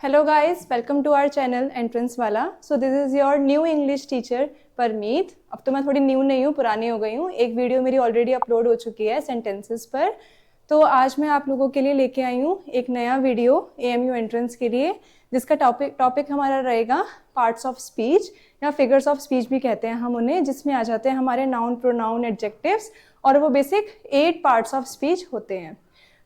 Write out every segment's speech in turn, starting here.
Hello guys, welcome to our channel Entrance वाला. So this is your new English teacher Parmeet. अब तो मैं थोड़ी न्यू नहीं हूँ, पुरानी हो गई हूँ. एक वीडियो मेरी ऑलरेडी अपलोड हो चुकी है सेंटेंसेस पर. तो आज मैं आप लोगों के लिए लेके आई हूँ एक नया वीडियो AMU एंट्रेंस के लिए, जिसका टॉपिक हमारा रहेगा पार्ट्स ऑफ स्पीच या फिगर्स ऑफ स्पीच भी कहते हैं हम उन्हें, जिसमें आ जाते हैं हमारे नाउन, प्रोनाउन, एडजेक्टिव्स, और वो बेसिक 8 पार्ट्स ऑफ स्पीच होते हैं.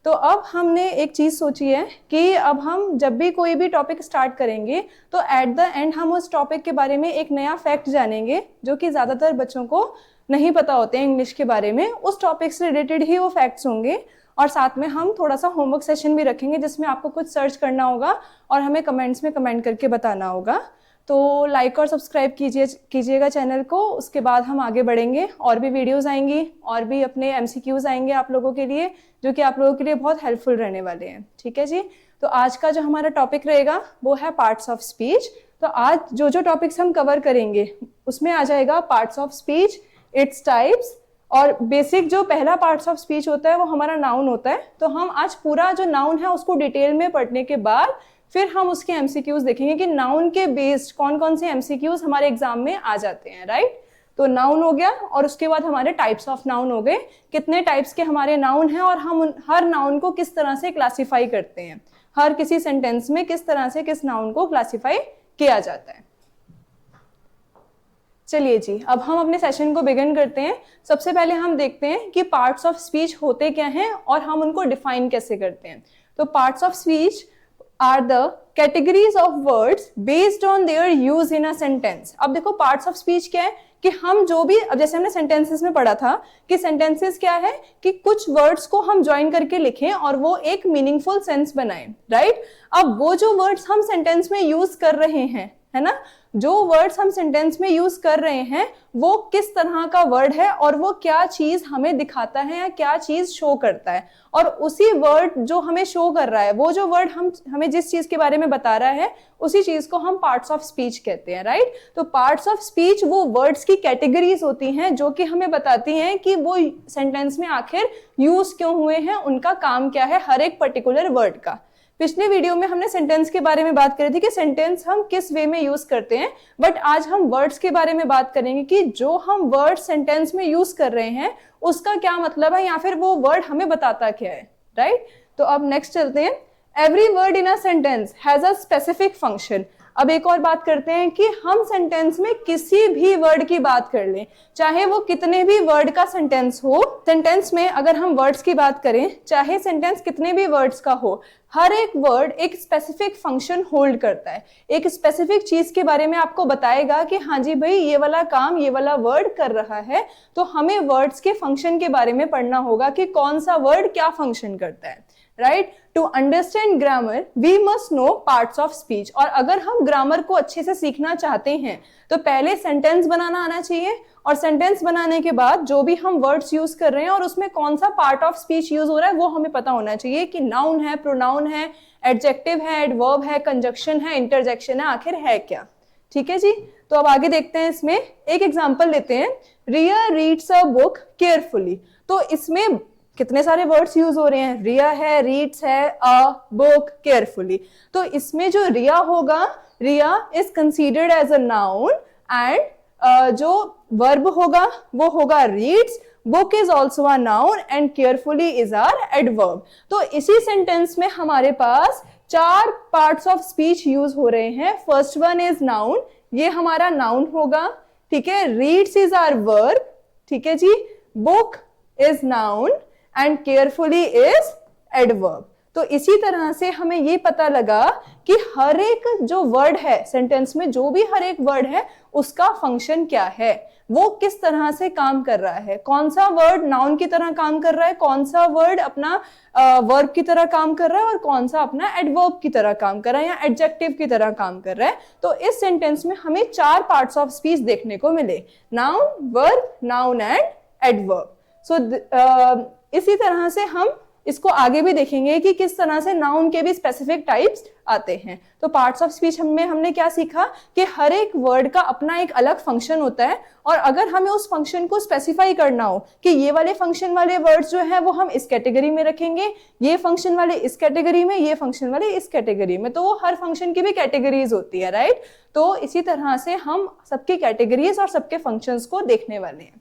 तो अब हमने एक चीज़ सोची है कि अब हम जब भी कोई भी टॉपिक स्टार्ट करेंगे तो एट द एंड हम उस टॉपिक के बारे में एक नया फैक्ट जानेंगे जो कि ज़्यादातर बच्चों को नहीं पता होते हैं इंग्लिश के बारे में. उस टॉपिक से रिलेटेड ही वो फैक्ट्स होंगे, और साथ में हम थोड़ा सा होमवर्क सेशन भी रखेंगे जिसमें आपको कुछ सर्च करना होगा और हमें कमेंट्स में कमेंट करके बताना होगा. तो लाइक और सब्सक्राइब कीजिएगा चैनल को. उसके बाद हम आगे बढ़ेंगे, और भी वीडियोस आएंगी और भी अपने MCQs आएंगे आप लोगों के लिए, जो कि आप लोगों के लिए बहुत हेल्पफुल रहने वाले हैं. ठीक है जी. तो आज का जो हमारा टॉपिक रहेगा वो है पार्ट्स ऑफ स्पीच. तो आज जो टॉपिक्स हम कवर करेंगे उसमें आ जाएगा parts of speech, its types, और बेसिक जो पहला पार्ट्स ऑफ स्पीच होता है वो हमारा नाउन होता है. तो हम आज पूरा जो नाउन है उसको डिटेल में पढ़ने के बाद फिर हम उसके MCQs देखेंगे कि नाउन के बेस्ड कौन कौन से MCQs हमारे एग्जाम में आ जाते हैं. राइट. तो नाउन हो गया, और उसके बाद हमारे टाइप्स ऑफ नाउन हो गए, कितने टाइप्स के हमारे नाउन हैं और हम हर नाउन को किस तरह से क्लासिफाई करते हैं, हर किसी सेंटेंस में किस तरह से किस नाउन को क्लासिफाई किया जाता है. चलिए जी, अब हम अपने सेशन को बिगिन करते हैं. सबसे पहले हम देखते हैं कि पार्ट्स ऑफ स्पीच होते क्या हैं और हम उनको डिफाइन कैसे करते हैं. तो parts of speech are the categories of words based on their use in a sentence. अब देखो पार्ट्स ऑफ स्पीच क्या है कि हम जो भी, अब जैसे हमने सेंटेंसेस में पढ़ा था कि सेंटेंसेस क्या है कि कुछ वर्ड्स को हम ज्वाइन करके लिखें और वो एक मीनिंगफुल सेंस बनाएं. राइट. अब वो जो वर्ड्स हम सेंटेंस में यूज कर रहे हैं, है ना, जो वर्ड्स हम सेंटेंस में यूज कर रहे हैं वो किस तरह का वर्ड है और वो क्या चीज हमें दिखाता है या क्या चीज शो करता है, और उसी वर्ड जो हमें शो कर रहा है, वो जो वर्ड हमें जिस चीज के बारे में बता रहा है, उसी चीज को हम पार्ट्स ऑफ स्पीच कहते हैं. राइट. तो पार्ट्स ऑफ स्पीच वो वर्ड्स की कैटेगरीज होती हैं जो कि हमें बताती हैं कि वो सेंटेंस में आखिर यूज क्यों हुए हैं, उनका काम क्या है हर एक पर्टिकुलर वर्ड का. पिछले वीडियो में हमने सेंटेंस के बारे में बात करी थी कि सेंटेंस हम किस वे में यूज करते हैं, बट आज हम वर्ड्स के बारे में बात करेंगे कि जो हम वर्ड सेंटेंस में यूज कर रहे हैं उसका क्या मतलब है या फिर वो वर्ड हमें बताता क्या है. राइट. तो अब नेक्स्ट चलते हैं. Every word in a sentence has a specific function. अब एक और बात करते हैं कि हम सेंटेंस में किसी भी वर्ड की बात कर लें, चाहे वो कितने भी वर्ड का सेंटेंस हो, सेंटेंस में अगर हम वर्ड्स की बात करें, चाहे सेंटेंस कितने भी वर्ड्स का हो, हर एक वर्ड एक स्पेसिफिक फंक्शन होल्ड करता है, एक स्पेसिफिक चीज के बारे में आपको बताएगा कि हाँ जी भाई ये वाला काम ये वाला वर्ड कर रहा है. तो हमें वर्ड्स के फंक्शन के बारे में पढ़ना होगा कि कौन सा वर्ड क्या फंक्शन करता है. Right. To understand grammar we must know parts of speech. और अगर हम ग्रामर को अच्छे से सीखना चाहते हैं तो पहले सेंटेंस बनाना आना चाहिए, और सेंटेंस बनाने के बाद जो भी हम वर्ड्स यूज कर रहे हैं और उसमें कौन सा पार्ट ऑफ स्पीच यूज हो रहा है वो हमें पता होना चाहिए कि नाउन है, प्रोनाउन है, एडजेक्टिव है, एडवर्ब है, कंजक्शन है, इंटरजेक्शन है, आखिर है क्या. ठीक है जी. तो अब आगे देखते हैं. इसमें एक एग्जांपल लेते हैं. रिया रीड्स अ बुक केयरफुली. तो इसमें कितने सारे वर्ड्स यूज हो रहे हैं, रिया है, रीड्स है, अ बुक, केयरफुली. तो इसमें जो रिया होगा, Riya is considered as a noun, and जो वर्ब होगा वो होगा reads, book is also a noun, and carefully is are adverb. तो इसी सेंटेंस में हमारे पास 4 पार्ट्स ऑफ स्पीच यूज हो रहे हैं. फर्स्ट वन इज नाउन, ये हमारा नाउन होगा. ठीक है. Reads is are verb. ठीक है जी. Book is noun and carefully is adverb. तो इसी तरह से हमें ये पता लगा कि हर एक जो वर्ड है सेंटेंस में, जो भी हर एक वर्ड है उसका फंक्शन क्या है, वो किस तरह से काम कर रहा है, कौन सा वर्ड नाउन की तरह काम कर रहा है, कौन सा वर्ड अपना वर्ब की तरह काम कर रहा है, और कौन सा अपना एडवर्ब की तरह काम कर रहा है या एडजेक्टिव की तरह काम कर रहा है. तो इस सेंटेंस में हमें 4 पार्ट्स ऑफ स्पीच देखने को मिले, noun, verb, noun and adverb. So इसी तरह से हम इसको आगे भी देखेंगे कि किस तरह से नाउन के भी स्पेसिफिक टाइप्स आते हैं। तो पार्ट्स ऑफ स्पीच में हमने क्या सीखा कि हर एक वर्ड का अपना एक अलग फंक्शन होता है, और अगर हमें उस फंक्शन को स्पेसिफाई करना हो कि ये वाले फंक्शन वाले वर्ड्स जो है वो हम इस कैटेगरी में रखेंगे, ये फंक्शन वाले इस कैटेगरी में, ये फंक्शन वाले इस कैटेगरी में, तो वो हर फंक्शन की भी कैटेगरीज होती है, राइट। तो इसी तरह से हम सबकी कैटेगरीज और सबके फंक्शंस को देखने वाले हैं।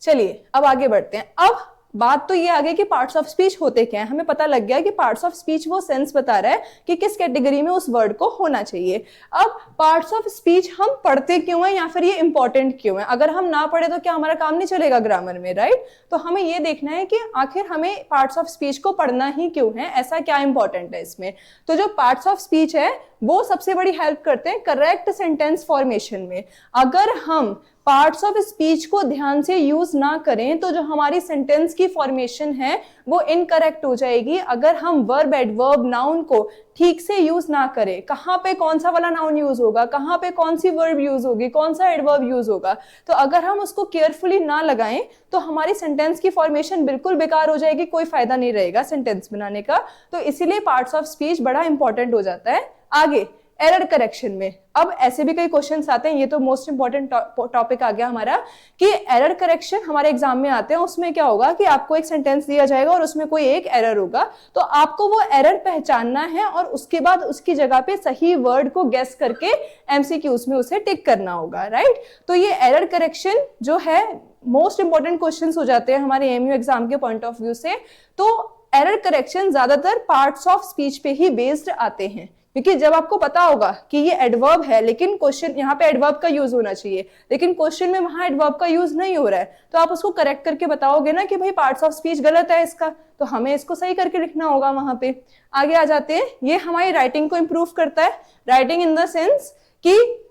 चलिए अब आगे बढ़ते हैं। अब बात तो ये आ गई कि पार्ट्स ऑफ स्पीच होते क्या है। हमें पता लग गया कि पार्ट्स ऑफ स्पीच वो सेंस बता रहा है कि किस कैटेगरी में उस वर्ड को होना चाहिए। अब पार्ट्स ऑफ स्पीच हम पढ़ते क्यों हैं या फिर ये इंपॉर्टेंट क्यों है? अगर हम ना पढ़े तो क्या हमारा काम नहीं चलेगा ग्रामर में, राइट। तो हमें ये देखना है कि आखिर हमें पार्ट्स ऑफ स्पीच को पढ़ना ही क्यों है, ऐसा क्या इंपॉर्टेंट है इसमें। तो जो पार्ट्स ऑफ स्पीच है वो सबसे बड़ी हेल्प करते हैं करेक्ट सेंटेंस फॉर्मेशन में। अगर हम पार्ट्स ऑफ स्पीच को ध्यान से यूज ना करें तो जो हमारी सेंटेंस की फॉर्मेशन है वो इनकरेक्ट हो जाएगी। अगर हम वर्ब, एडवर्ब, नाउन को ठीक से यूज ना करें, कहाँ पे कौन सा वाला नाउन यूज होगा, कहाँ पे कौन सी वर्ब यूज होगी, कौन सा एडवर्ब यूज होगा, तो अगर हम उसको केयरफुली ना लगाएं तो हमारी सेंटेंस की फॉर्मेशन बिल्कुल बेकार हो जाएगी, कोई फायदा नहीं रहेगा सेंटेंस बनाने का। तो इसीलिए पार्ट्स ऑफ स्पीच बड़ा इंपॉर्टेंट हो जाता है। आगे एरर करेक्शन में अब ऐसे भी कई क्वेश्चंस आते हैं, ये तो मोस्ट इंपॉर्टेंट टॉपिक आ गया हमारा कि एरर करेक्शन हमारे एग्जाम में आते हैं। उसमें क्या होगा कि आपको एक सेंटेंस दिया जाएगा और उसमें कोई एक एरर होगा, तो आपको वो एरर पहचानना है और उसके बाद उसकी जगह पे सही वर्ड को गेस करके एमसीक्यूज में उसे टिक करना होगा, राइट। तो ये एरर करेक्शन जो है मोस्ट इंपॉर्टेंट क्वेश्चंस हो जाते हैं हमारे एमयू एग्जाम के पॉइंट ऑफ व्यू से। तो एरर करेक्शन ज्यादातर पार्ट्स ऑफ स्पीच पे ही बेस्ड आते हैं, क्योंकि जब आपको पता होगा कि ये एडवर्ब है लेकिन क्वेश्चन यहाँ पे एडवर्ब का यूज होना चाहिए लेकिन क्वेश्चन में वहां एडवर्ब का यूज नहीं हो रहा है, तो आप उसको करेक्ट करके बताओगे ना कि भाई पार्ट्स ऑफ स्पीच गलत है इसका, तो हमें इसको सही करके लिखना होगा वहां पे। आगे आ जाते हैं, ये हमारी राइटिंग को इंप्रूव करता है। राइटिंग इन द सेंस कि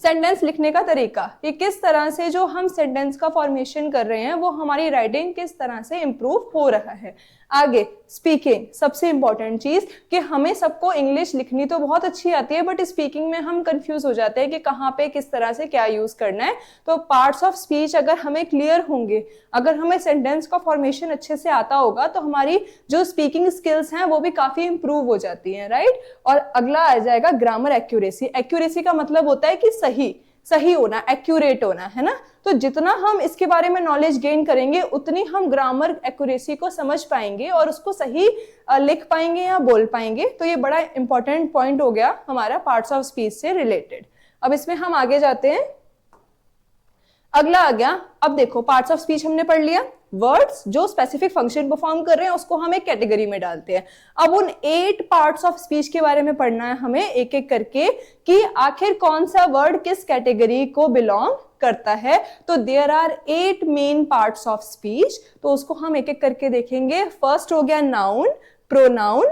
सेंटेंस लिखने का तरीका, कि किस तरह से जो हम सेंटेंस का फॉर्मेशन कर रहे हैं वो हमारी राइटिंग किस तरह से इंप्रूव हो रहा है। आगे स्पीकिंग, सबसे इंपॉर्टेंट चीज कि हमें सबको इंग्लिश लिखनी तो बहुत अच्छी आती है बट स्पीकिंग में हम कंफ्यूज हो जाते हैं कि कहाँ पे किस तरह से क्या यूज करना है। तो पार्ट्स ऑफ स्पीच अगर हमें क्लियर होंगे, अगर हमें सेंटेंस का फॉर्मेशन अच्छे से आता होगा तो हमारी जो स्पीकिंग स्किल्स हैं वो भी काफी इंप्रूव हो जाती हैं, राइट। और अगला आ जाएगा ग्रामर एक्यूरेसी। एक्यूरेसी का मतलब होता है कि सही होना, एक्यूरेट होना, है ना। तो जितना हम इसके बारे में नॉलेज गेन करेंगे उतनी हम ग्रामर एक्यूरेसी को समझ पाएंगे और उसको सही लिख पाएंगे या बोल पाएंगे। तो ये बड़ा इंपॉर्टेंट पॉइंट हो गया हमारा पार्ट्स ऑफ स्पीच से रिलेटेड। अब इसमें हम आगे जाते हैं, अगला आ गया। अब देखो पार्ट्स ऑफ स्पीच हमने पढ़ लिया, वर्ड्स जो स्पेसिफिक फंक्शन परफॉर्म कर रहे हैं उसको हम एक कैटेगरी में डालते हैं। अब उन 8 पार्ट्स ऑफ स्पीच के बारे में पढ़ना है हमें एक एक करके कि आखिर कौन सा वर्ड किस कैटेगरी को बिलोंग करता है। तो there are 8 main parts of speech, तो उसको हम एक एक करके देखेंगे। फर्स्ट हो गया noun, pronoun,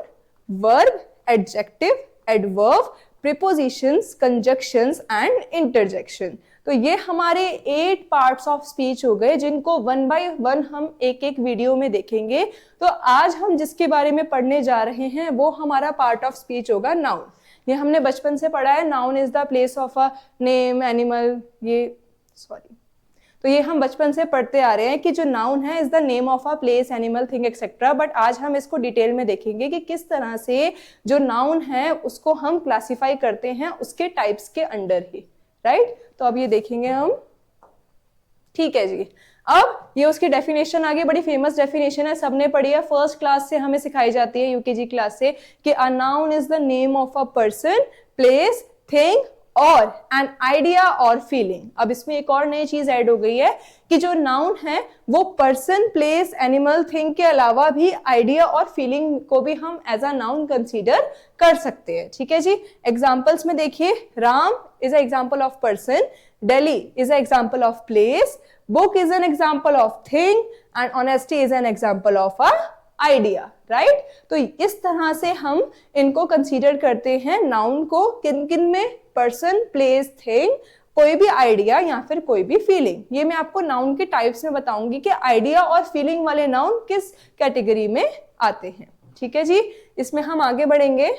verb, adjective, adverb, prepositions, conjunctions and interjection. तो ये हमारे 8 पार्ट्स ऑफ स्पीच हो गए जिनको 1 बाय 1 हम एक एक वीडियो में देखेंगे। तो आज हम जिसके बारे में पढ़ने जा रहे हैं वो हमारा पार्ट ऑफ स्पीच होगा नाउन। ये हमने बचपन से पढ़ा है, noun is the place of a name, animal, तो ये हम बचपन से पढ़ते आ रहे हैं कि जो नाउन है is the name of a place, animal, thing etcetera. But आज हम इसको डिटेल में देखेंगे कि किस तरह से जो नाउन है उसको हम क्लासिफाई करते हैं उसके टाइप्स के अंडर ही, राइट। तो अब ये देखेंगे हम, ठीक है जी। अब ये उसकी डेफिनेशन आगे, बड़ी फेमस डेफिनेशन है, सबने पढ़ी है, फर्स्ट क्लास से हमें सिखाई जाती है, यूकेजी क्लास से, कि a noun is the name of a person, place, thing और एन आइडिया और फीलिंग। अब इसमें एक और नई चीज ऐड हो गई है कि जो नाउन है वो पर्सन, प्लेस, एनिमल, थिंग के अलावा भी आइडिया और फीलिंग को भी हम एज अ नाउन कंसीडर कर सकते हैं, ठीक है जी। एग्जांपल्स में देखिए, Ram is a example of person, Delhi is a example of place, book is an example of thing and honesty is an example of a idea, right. तो इस तरह से हम इनको कंसीडर करते हैं नाउन को, किन किन में, पर्सन, प्लेस, थिंग, कोई भी आइडिया या फिर कोई भी फीलिंग। ये मैं आपको नाउन के टाइप्स में बताऊंगी कि आइडिया और फीलिंग वाले नाउन किस कैटेगरी में आते हैं, ठीक है जी। इसमें हम आगे बढ़ेंगे,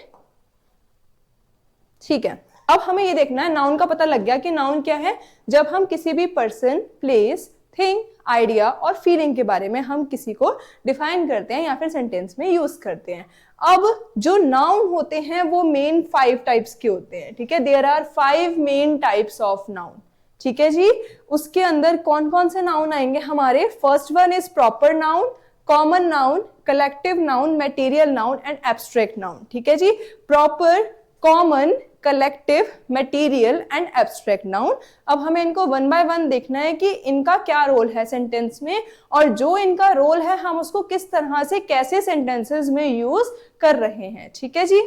ठीक है। अब हमें ये देखना है, नाउन का पता लग गया कि नाउन क्या है। जब हम किसी भी पर्सन, प्लेस, थिंग, आइडिया और फीलिंग के बारे में हम किसी को डिफाइन करते हैं या फिर सेंटेंस में यूज करते हैं। अब जो नाउन होते हैं वो मेन 5 टाइप्स के होते हैं, ठीक है। There are 5 main types of noun, ठीक है जी। उसके अंदर कौन कौन से नाउन आएंगे हमारे? First one is proper noun, common noun, collective noun, material noun and abstract noun, ठीक है जी। Proper, common, collective, material and abstract noun. अब हमें इनको वन बाय वन देखना है कि इनका क्या रोल है सेंटेंस में, और जो इनका रोल है हम उसको किस तरह से कैसे सेंटेंसेस में यूज कर रहे हैं, ठीक है जी।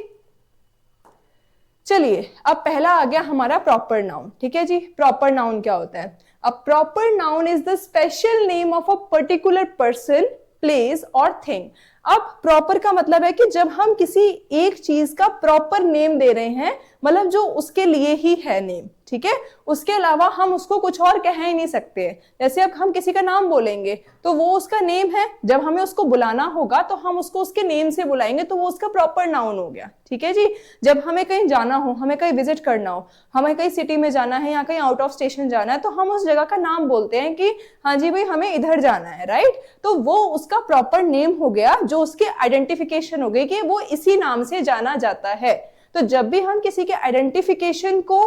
चलिए, अब पहला आ गया हमारा प्रॉपर नाउन, ठीक है जी। प्रॉपर नाउन क्या होता है? अ proper noun is the special name of a particular person, place और थिंग। अब प्रॉपर का मतलब है कि जब हम किसी एक चीज का प्रॉपर नेम दे रहे हैं, मतलब जो उसके लिए ही है नेम, ठीक है, उसके अलावा हम उसको कुछ और कह ही नहीं सकते। जैसे अब हम किसी का नाम बोलेंगे तो वो उसका नेम है, जब हमें उसको बुलाना होगा तो हम उसको उसके नेम से बुलाएंगे, तो वो उसका प्रॉपर नाउन हो गया, ठीक है जी। जब हमें कहीं जाना हो, हमें कहीं विजिट करना हो, हमें कहीं सिटी में जाना है या कहीं आउट ऑफ स्टेशन जाना है, तो हम उस जगह का नाम बोलते हैं कि हाँ जी भाई हमें इधर जाना है, राइट। तो वो उसका प्रॉपर नेम हो गया, जो उसकी आइडेंटिफिकेशन हो गई कि वो इसी नाम से जाना जाता है। तो जब भी हम किसी के आइडेंटिफिकेशन को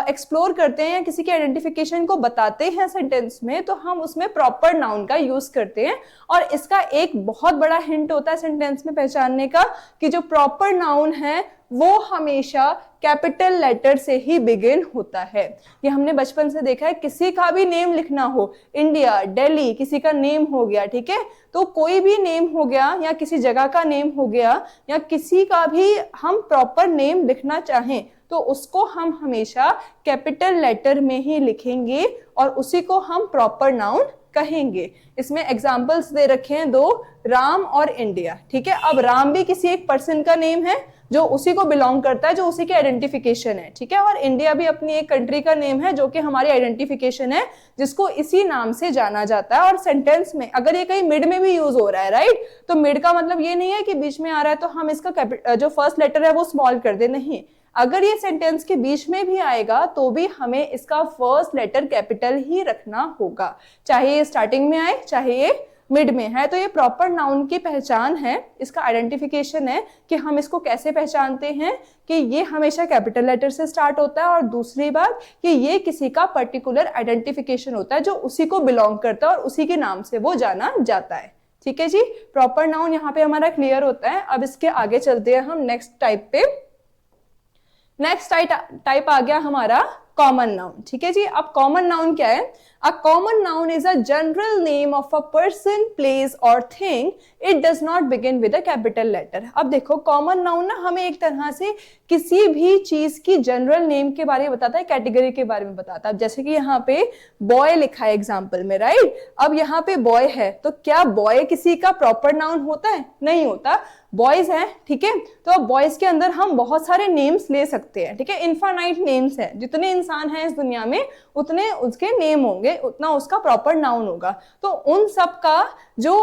एक्सप्लोर करते हैं या किसी के आइडेंटिफिकेशन को बताते हैं सेंटेंस में, तो हम उसमें प्रॉपर नाउन का यूज करते हैं। और इसका एक बहुत बड़ा हिंट होता है सेंटेंस में पहचानने का कि जो प्रॉपर नाउन है वो हमेशा कैपिटल लेटर से ही बिगिन होता है। ये हमने बचपन से देखा है, किसी का भी नेम लिखना हो, इंडिया, दिल्ली, किसी का नेम हो गया, ठीक है, तो कोई भी नेम हो गया या किसी जगह का नेम हो गया या किसी का भी हम प्रॉपर नेम लिखना चाहें तो उसको हम हमेशा कैपिटल लेटर में ही लिखेंगे और उसी को हम प्रॉपर नाउन कहेंगे। इसमें एग्जाम्पल्स दे रखे हैं 2, राम और इंडिया, ठीक है। अब राम भी किसी एक पर्सन का नेम है जो उसी को बिलोंग करता है, जो उसी के आइडेंटिफिकेशन है, ठीक है। और इंडिया भी अपनी एक कंट्री का नेम है जो कि हमारी आइडेंटिफिकेशन है, जिसको इसी नाम से जाना जाता है। और सेंटेंस में अगर ये कहीं मिड में भी यूज हो रहा है, राइट, तो मिड का मतलब ये नहीं है कि बीच में आ रहा है तो हम इसका जो फर्स्ट लेटर है वो स्मॉल कर दे, नहीं। अगर ये सेंटेंस के बीच में भी आएगा तो भी हमें इसका फर्स्ट लेटर कैपिटल ही रखना होगा, चाहे ये स्टार्टिंग में आए चाहे ये मिड में है। तो ये प्रॉपर नाउन की पहचान है, इसका आइडेंटिफिकेशन है कि हम इसको कैसे पहचानते हैं कि ये हमेशा कैपिटल लेटर से स्टार्ट होता है, और दूसरी बात कि ये किसी का पर्टिकुलर आइडेंटिफिकेशन होता है जो उसी को बिलोंग करता है और उसी के नाम से वो जाना जाता है, ठीक है जी। प्रॉपर नाउन यहाँ पे हमारा क्लियर होता है। अब इसके आगे चलते हैं हम नेक्स्ट टाइप पे। नेक्स्ट टाइप आ गया हमारा कॉमन नाउन, ठीक है जी। अब कॉमन नाउन क्या है? A common noun is a general name of a person, place और thing. It does not begin with a capital letter. अब देखो, कॉमन नाउन ना हमें एक तरह से किसी भी चीज की जनरल नेम के बारे में बताता है, कैटेगरी के बारे में बताता है। जैसे कि यहाँ पे बॉय लिखा है एग्जाम्पल में, राइट। अब यहाँ पे बॉय है तो क्या बॉय किसी का प्रॉपर नाउन होता है? नहीं होता। बॉयज हैं, ठीक है, तो अब बॉयज के अंदर हम बहुत सारे नेम्स ले सकते हैं, ठीक है, इनफाइनाइट नेम्स हैं। जितने इंसान हैं इस दुनिया में उतने उसके नेम होंगे, उतना उसका प्रॉपर नाउन होगा। तो उन सब का जो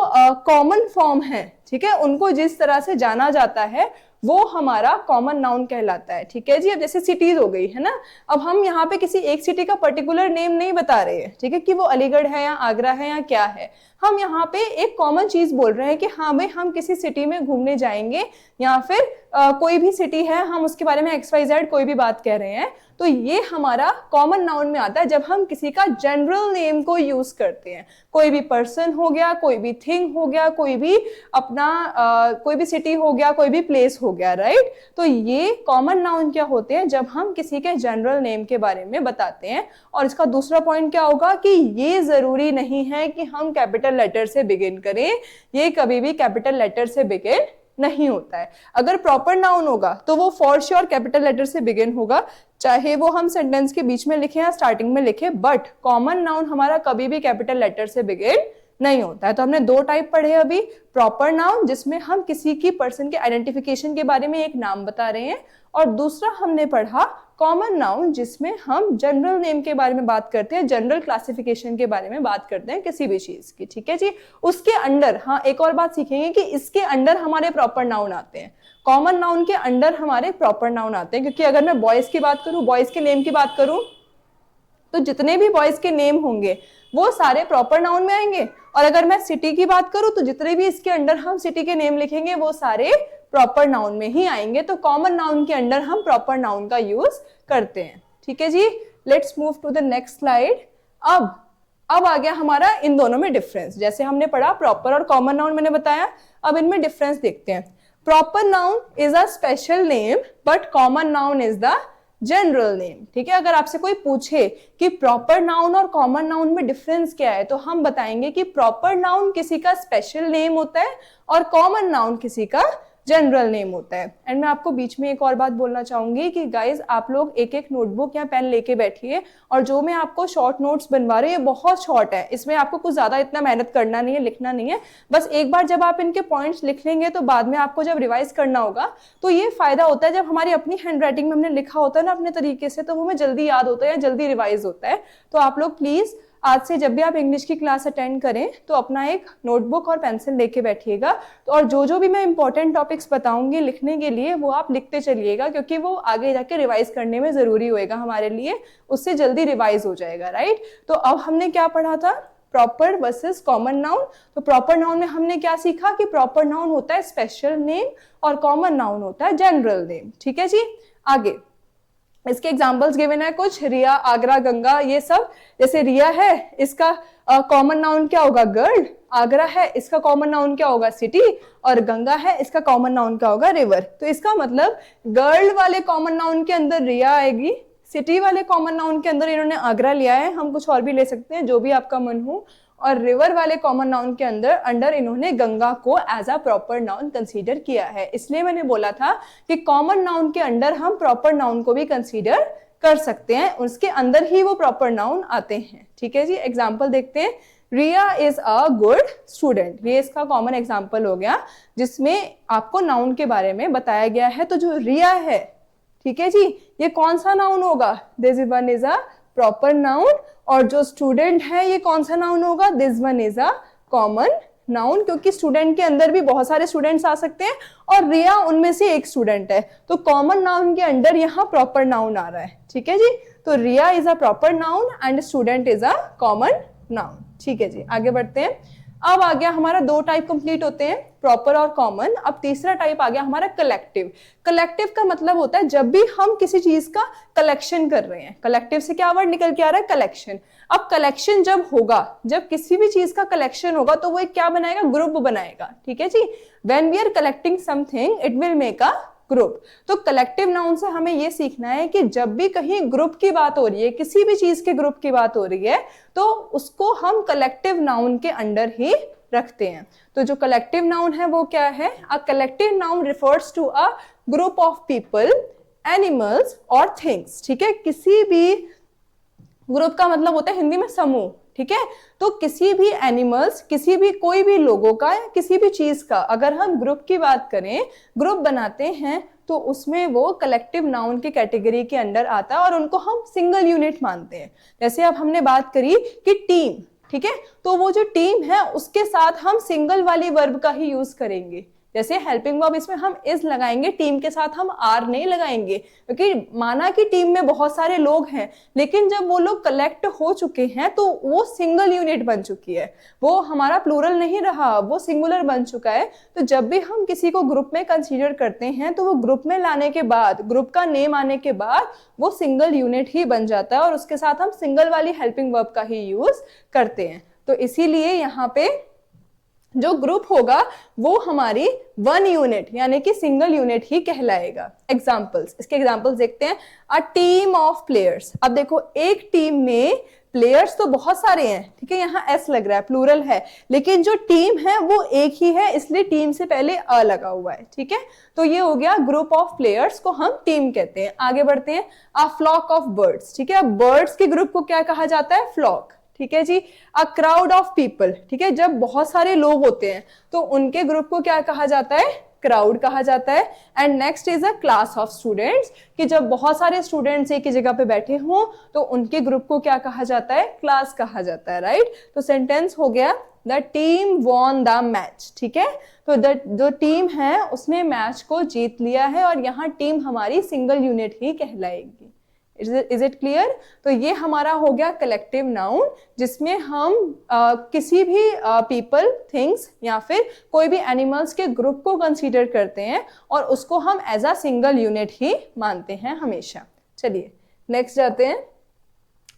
कॉमन फॉर्म है, ठीक है, उनको जिस तरह से जाना जाता है वो हमारा कॉमन नाउन कहलाता है, ठीक है जी। अब जैसे सिटीज हो गई है ना, अब हम यहाँ पे किसी एक सिटी का पर्टिकुलर नेम नहीं बता रहे हैं, ठीक है, कि वो अलीगढ़ है या आगरा है या क्या है। हम यहाँ पे एक कॉमन चीज बोल रहे हैं कि हाँ भाई हम किसी सिटी में घूमने जाएंगे या फिर कोई भी सिटी है, हम उसके बारे में XYZ कोई भी बात कह रहे हैं, तो ये हमारा कॉमन नाउन में आता है जब हम किसी का जनरल नेम को यूज करते हैं। कोई भी पर्सन हो गया, कोई भी थिंग हो गया, कोई भी अपना कोई भी सिटी हो गया, कोई भी प्लेस हो गया, राइट। तो ये कॉमन नाउन क्या होते हैं? जब हम किसी के जनरल नेम के बारे में बताते हैं। और इसका दूसरा पॉइंट क्या होगा कि ये जरूरी नहीं है कि हम कैपिटल लेटर से बिगिन करें, ये कभी भी कैपिटल लेटर से बिगिन नहीं होता है। अगर प्रॉपर नाउन होगा तो वो फॉर श्योर कैपिटल लेटर से बिगिन होगा, चाहे वो हम सेंटेंस के बीच में लिखे या स्टार्टिंग में लिखे, बट कॉमन नाउन हमारा कभी भी कैपिटल लेटर से बिगिन नहीं होता है। तो हमने 2 टाइप पढ़े अभी, प्रॉपर नाउन जिसमें हम किसी की पर्सन के आइडेंटिफिकेशन के बारे में एक नाम बता रहे हैं, और दूसरा हमने पढ़ा कॉमन नाउन जिसमें हम जनरल नेम के बारे में बात करते हैं, जनरल क्लासिफिकेशन के बारे में बात करते हैं किसी भी चीज की, ठीक है जी। उसके अंडर हाँ एक और बात सीखेंगे कि इसके अंडर हमारे प्रॉपर नाउन आते हैं, कॉमन नाउन के अंडर हमारे प्रॉपर नाउन आते हैं। क्योंकि अगर मैं बॉयज की बात करूं, बॉयज के नेम की बात करूं तो जितने भी बॉयज के नेम होंगे वो सारे प्रॉपर नाउन में आएंगे। और अगर मैं सिटी की बात करूं तो जितने भी इसके अंडर हम सिटी के नेम लिखेंगे वो सारे प्रॉपर नाउन में ही आएंगे। तो कॉमन नाउन के अंडर हम प्रॉपर नाउन का यूज करते हैं। ठीक है जी, let's move to the next slide. अब आ गया हमारा इन दोनों में डिफरेंस। जैसे हमने पढ़ा प्रॉपर और कॉमन नाउन मैंने बताया, अब इनमें डिफरेंस देखते हैं। Proper noun is a special name but common noun is the general name. ठीक है, अगर आपसे कोई पूछे कि प्रॉपर नाउन और कॉमन नाउन में डिफरेंस क्या है तो हम बताएंगे कि प्रॉपर नाउन किसी का स्पेशल नेम होता है और कॉमन नाउन किसी का जनरल नेम होता है। एंड मैं आपको बीच में एक और बात बोलना चाहूंगी कि गाइज आप लोग एक एक नोटबुक या पेन लेके बैठिए, और जो मैं आपको शॉर्ट नोट्स बनवा रही हूँ ये बहुत शॉर्ट है, इसमें आपको कुछ ज्यादा इतना मेहनत करना नहीं है, लिखना नहीं है। बस एक बार जब आप इनके पॉइंट्स लिख लेंगे तो बाद में आपको जब रिवाइज करना होगा तो ये फायदा होता है, जब हमारी अपनी हैंड राइटिंग में हमने लिखा होता है ना अपने तरीके से, तो वो हमें जल्दी याद होता है या जल्दी रिवाइज होता है। तो आप लोग प्लीज आज से जब भी आप इंग्लिश की क्लास अटेंड करें तो अपना एक नोटबुक और पेंसिल लेके बैठिएगा, तो और जो भी मैं इंपॉर्टेंट टॉपिक्स बताऊंगी लिखने के लिए वो आप लिखते चलिएगा, क्योंकि वो आगे जाके रिवाइज करने में जरूरी होएगा हमारे लिए, उससे जल्दी रिवाइज हो जाएगा। राइट, तो अब हमने क्या पढ़ा था, प्रॉपर वर्सेस कॉमन नाउन। तो प्रॉपर नाउन में हमने क्या सीखा कि प्रॉपर नाउन होता है स्पेशल नेम और कॉमन नाउन होता है जनरल नेम। ठीक है जी, आगे इसके एग्जाम्पल्स गिवन है कुछ, रिया, आगरा, गंगा, ये सब। जैसे रिया है इसका कॉमन नाउन क्या होगा, गर्ल। आगरा है इसका कॉमन नाउन क्या होगा, सिटी। और गंगा है इसका कॉमन नाउन क्या होगा, रिवर। तो इसका मतलब गर्ल वाले कॉमन नाउन के अंदर रिया आएगी, सिटी वाले कॉमन नाउन के अंदर इन्होंने आगरा लिया है, हम कुछ और भी ले सकते हैं जो भी आपका मन हो, और रिवर वाले कॉमन नाउन के अंदर इन्होंने गंगा को as a proper noun consider किया है। इसलिए मैंने बोला था कि कॉमन नाउन के अंडर हम प्रॉपर नाउन को भी कंसीडर कर सकते हैं, उसके अंदर ही वो प्रॉपर नाउन आते हैं। ठीक है जी, एग्जाम्पल देखते हैं। रिया इज अ गुड स्टूडेंट, ये इसका कॉमन एग्जाम्पल हो गया जिसमें आपको नाउन के बारे में बताया गया है। तो जो रिया है, ठीक है जी, ये कौन सा नाउन होगा, this one is a proper noun. और जो स्टूडेंट है ये कौन सा नाउन होगा, this one is a common noun, क्योंकि स्टूडेंट के अंदर भी बहुत सारे स्टूडेंट्स आ सकते हैं और रिया उनमें से एक स्टूडेंट है, तो कॉमन नाउन के अंदर यहाँ प्रॉपर नाउन आ रहा है। ठीक है जी, तो Riya is a proper noun and student is a common noun. ठीक है जी, आगे बढ़ते हैं। अब आ गया हमारा दो टाइप कंप्लीट होते हैं, प्रॉपर और कॉमन। अब तीसरा टाइप आ गया हमारा कलेक्टिव। कलेक्टिव का मतलब होता है जब भी हम किसी चीज का कलेक्शन कर रहे हैं, कलेक्टिव से क्या वर्ड निकल के आ रहा है, कलेक्शन। अब कलेक्शन जब होगा, जब किसी भी चीज का कलेक्शन होगा तो वो एक क्या बनाएगा, ग्रुप बनाएगा। ठीक है जी, when we are collecting something it will make a group. तो कलेक्टिव नाउन से हमें यह सीखना है कि जब भी कहीं ग्रुप की बात हो रही है, किसी भी चीज के ग्रुप की बात हो रही है, तो उसको हम कलेक्टिव नाउन के अंडर ही रखते हैं। तो जो कलेक्टिव नाउन है वो क्या है, a collective noun refers to a group of people, animals और थिंग्स। ठीक है, किसी भी ग्रुप का मतलब होता है हिंदी में समूह। ठीक है, तो किसी भी एनिमल्स, किसी भी कोई भी लोगों का या किसी भी चीज का अगर हम ग्रुप की बात करें, ग्रुप बनाते हैं, तो उसमें वो कलेक्टिव नाउन की कैटेगरी के अंडर आता है और उनको हम सिंगल यूनिट मानते हैं। जैसे अब हमने बात करी कि टीम, ठीक है, तो वो जो टीम है उसके साथ हम सिंगल वाली वर्ब का ही यूज करेंगे। जैसे हेल्पिंग वर्ब, इसमें हम इज लगाएंगे, टीम के साथ हम आर नहीं लगाएंगे, क्योंकि माना कि टीम में बहुत सारे लोग हैं, लेकिन जब वो लोग कलेक्ट हो चुके हैं तो वो सिंगल यूनिट बन चुकी है, वो हमारा प्लूरल नहीं रहा, वो सिंगुलर बन चुका है। तो जब भी हम किसी को ग्रुप में कंसीडर करते हैं तो वो ग्रुप में लाने के बाद, ग्रुप का नेम आने के बाद वो सिंगल यूनिट ही बन जाता है और उसके साथ हम सिंगल वाली हेल्पिंग वर्ब का ही यूज करते हैं। तो इसीलिए यहाँ पे जो ग्रुप होगा वो हमारी वन यूनिट यानी कि सिंगल यूनिट ही कहलाएगा। एग्जाम्पल्स, इसके एग्जाम्पल्स देखते हैं। अ टीम ऑफ प्लेयर्स, अब देखो एक टीम में प्लेयर्स तो बहुत सारे हैं, ठीक है, यहाँ एस लग रहा है, प्लूरल है, लेकिन जो टीम है वो एक ही है, इसलिए टीम से पहले अ लगा हुआ है। ठीक है, तो ये हो गया ग्रुप ऑफ प्लेयर्स को हम टीम कहते हैं। आगे बढ़ते हैं। अ फ्लॉक ऑफ बर्ड्स, ठीक है, अब बर्ड्स के ग्रुप को क्या कहा जाता है, फ्लॉक। ठीक है जी। अ क्राउड ऑफ पीपल, ठीक है, जब बहुत सारे लोग होते हैं तो उनके ग्रुप को क्या कहा जाता है, क्राउड कहा जाता है। And next is a class of students, कि जब बहुत सारे स्टूडेंट्स एक ही जगह पे बैठे हों तो उनके ग्रुप को क्या कहा जाता है, क्लास कहा जाता है। राइट, तो सेंटेंस हो गया the team won the match. ठीक है, तो जो टीम है उसने मैच को जीत लिया है और यहाँ टीम हमारी सिंगल यूनिट ही कहलाएगी। Is it clear? तो ये हमारा हो गया कलेक्टिव नाउन, जिसमें हम किसी भी पीपल, थिंग्स या फिर कोई भी एनिमल्स के ग्रुप को कंसीडर करते हैं और उसको हम एज अ सिंगल यूनिट ही मानते हैं हमेशा। चलिए नेक्स्ट जाते हैं,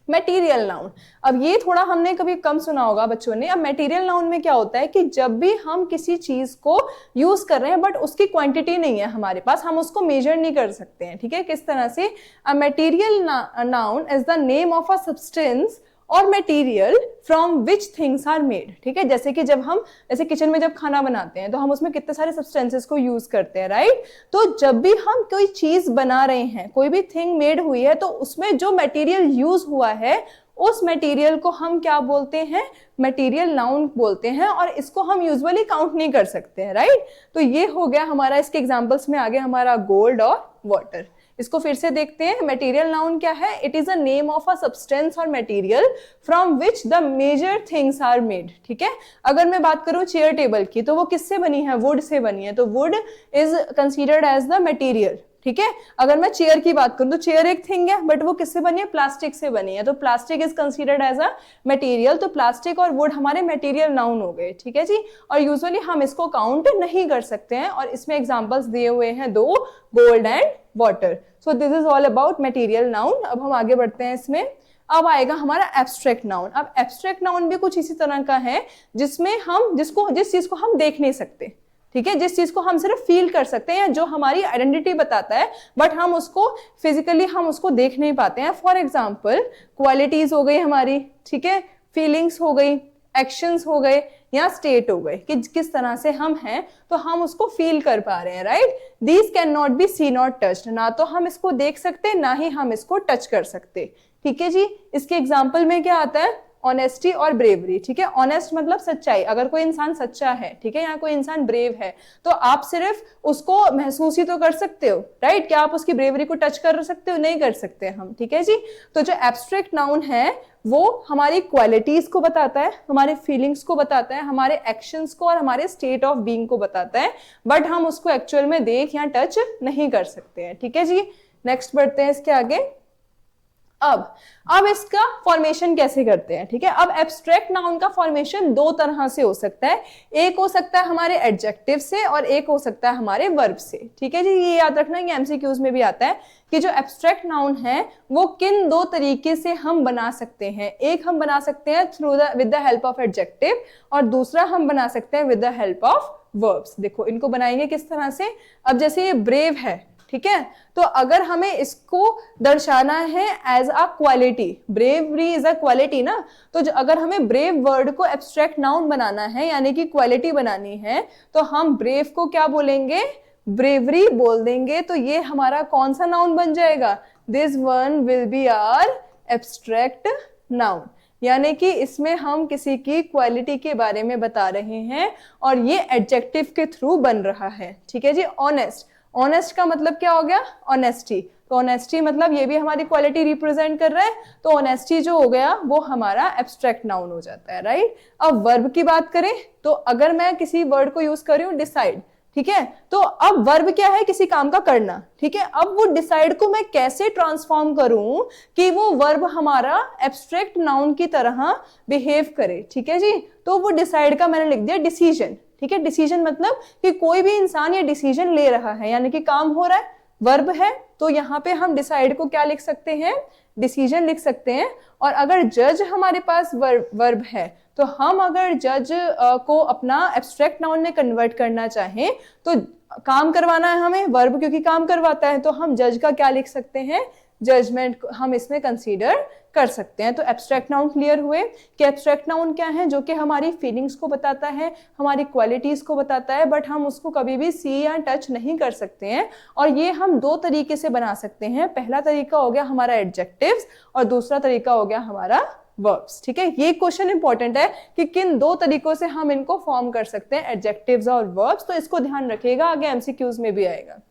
मटेरियल नाउन। अब ये थोड़ा हमने कभी कम सुना होगा बच्चों ने। अब मटेरियल नाउन में क्या होता है कि जब भी हम किसी चीज को यूज कर रहे हैं बट उसकी क्वांटिटी नहीं है हमारे पास, हम उसको मेजर नहीं कर सकते हैं, ठीक है? किस तरह से? A material noun is the name of a substance और material from which things are made, ठीक है? जैसे कि जब हम जैसे किचन में जब खाना बनाते हैं तो हम उसमें कितने सारे सब्सटेंसेस को यूज करते हैं, राइट? तो जब भी हम कोई चीज बना रहे हैं, कोई भी थिंग मेड हुई है, तो उसमें जो मटेरियल यूज हुआ है उस मटेरियल को हम क्या बोलते हैं? मटेरियल नाउन बोलते हैं, और इसको हम यूजुअली काउंट नहीं कर सकते हैं, राइट? तो ये हो गया हमारा, इसके एग्जांपल्स में आगे हमारा गोल्ड और वाटर। इसको फिर से देखते हैं। मटेरियल नाउन क्या है? It is a name of a substance और material from which the major things are made, ठीक है? अगर मैं बात करूं चेयर टेबल की, तो वो किससे बनी है? वुड से बनी है, तो wood is considered as the material, ठीक है? अगर मैं चेयर की बात करूं तो चेयर एक थिंग है, बट वो किससे बनी है? प्लास्टिक से बनी है, तो plastic is considered as a material. तो प्लास्टिक और वुड हमारे मटेरियल नाउन हो गए, ठीक है जी? और यूजुअली हम इसको काउंट नहीं कर सकते हैं, और इसमें एग्जांपल्स दिए हुए हैं दो, gold and water. So this is all about material noun. अब हम आगे बढ़ते हैं इसमें। अब आएगा हमारा एब्स्ट्रैक्ट नाउन। अब एब्स्ट्रैक्ट नाउन भी कुछ इसी तरह का है, जिसमें हम जिस चीज को हम देख नहीं सकते, ठीक है? जिस चीज को हम सिर्फ फील कर सकते हैं, जो हमारी आइडेंटिटी बताता है, बट हम उसको फिजिकली हम उसको देख नहीं पाते हैं। फॉर एग्जाम्पल क्वालिटीज हो गई हमारी, ठीक है? फीलिंग्स हो गई, एक्शंस हो गए, या स्टेट हो गए कि किस तरह से हम हैं, तो हम उसको फील कर पा रहे हैं, right? These can not be seen और टच्ड, ना तो हम इसको देख सकते ना ही हम इसको टच कर सकते, ठीक है जी? इसके एग्जाम्पल में क्या आता है? ऑनेस्टी और ब्रेवरी, ठीक है? ऑनेस्ट मतलब सच्चाई। अगर कोई इंसान सच्चा है, ठीक है, या कोई इंसान ब्रेव है, तो आप सिर्फ उसको महसूस ही तो कर सकते हो, राइट? क्या आप उसकी ब्रेवरी को टच कर सकते हो? नहीं कर सकते हम, ठीक है जी? तो जो एब्स्ट्रैक्ट नाउन है वो हमारी क्वालिटीज को बताता है, हमारे फीलिंग्स को बताता है, हमारे एक्शंस को और हमारे स्टेट ऑफ बीइंग को बताता है, बट हम उसको एक्चुअल में देख या टच नहीं कर सकते हैं, ठीक है जी? नेक्स्ट बढ़ते हैं इसके आगे। अब इसका फॉर्मेशन कैसे करते हैं, ठीक है? अब एब्स्ट्रैक्ट नाउन का फॉर्मेशन दो तरह से हो सकता है। एक हो सकता है हमारे एडजेक्टिव से और एक हो सकता है हमारे वर्ब से, ठीक है जी? ये याद रखना, ये एमसीक्यूज में भी आता है कि जो एब्स्ट्रैक्ट नाउन है वो किन दो तरीके से हम बना सकते हैं। एक हम बना सकते हैं with the help of adjective, और दूसरा हम बना सकते हैं with the help of verbs. देखो इनको बनाएंगे किस तरह से। अब जैसे ये ब्रेव है, ठीक है, तो अगर हमें इसको दर्शाना है as a quality, bravery is a quality ना, तो अगर हमें ब्रेव वर्ड को एब्स्ट्रैक्ट नाउन बनाना है, यानी कि क्वालिटी बनानी है, तो हम ब्रेव को क्या बोलेंगे? ब्रेवरी बोल देंगे। तो ये हमारा कौन सा नाउन बन जाएगा? This one will be our abstract noun, यानी कि इसमें हम किसी की क्वालिटी के बारे में बता रहे हैं और ये एडजेक्टिव के थ्रू बन रहा है, ठीक है जी? ऑनेस्ट, ऑनेस्ट का मतलब क्या हो गया? ऑनेस्टी। तो ऑनेस्टी मतलब ये भी हमारी क्वालिटी रिप्रेजेंट कर रहा है, तो ऑनेस्टी जो हो गया वो हमारा एब्स्ट्रैक्ट नाउन हो जाता है, राइट? अब वर्ब की बात करें तो अगर मैं किसी वर्ड को यूज कर रही हूँ डिसाइड, ठीक है, तो अब वर्ब क्या है? किसी काम का करना, ठीक है? अब वो डिसाइड को मैं कैसे ट्रांसफॉर्म करूं कि वो वर्ब हमारा एब्स्ट्रैक्ट नाउन की तरह बिहेव करे, ठीक है जी? तो वो डिसाइड का मैंने लिख दिया डिसीजन, ठीक है? डिसीजन मतलब कि कोई भी इंसान ये डिसीजन ले रहा है, यानी कि काम हो रहा है, वर्ब है, तो यहाँ पे हम डिसाइड को क्या लिख सकते हैं? डिसीजन लिख सकते हैं। और अगर जज हमारे पास वर्ब है, तो हम अगर जज को अपना एब्स्ट्रैक्ट नाउन में कन्वर्ट करना चाहें, तो काम करवाना है हमें, वर्ब क्योंकि काम करवाता है, तो हम जज का क्या लिख सकते हैं? जजमेंट हम इसमें कंसीडर कर सकते हैं। तो एब्स्ट्रैक्ट नाउन क्लियर हुए कि एब्स्ट्रैक्ट नाउन क्या है? जो कि हमारी फीलिंग्स को बताता है, हमारी क्वालिटीज को बताता है, बट हम उसको कभी भी सी या टच नहीं कर सकते हैं। और ये हम दो तरीके से बना सकते हैं। पहला तरीका हो गया हमारा एडजेक्टिव्स और दूसरा तरीका हो गया हमारा वर्ब्स, ठीक है? ये क्वेश्चन इंपॉर्टेंट है कि किन दो तरीकों से हम इनको फॉर्म कर सकते हैं, एडजेक्टिव्स और वर्ब्स। तो इसको ध्यान रखिएगा, आगे एमसीक्यूज में भी आएगा।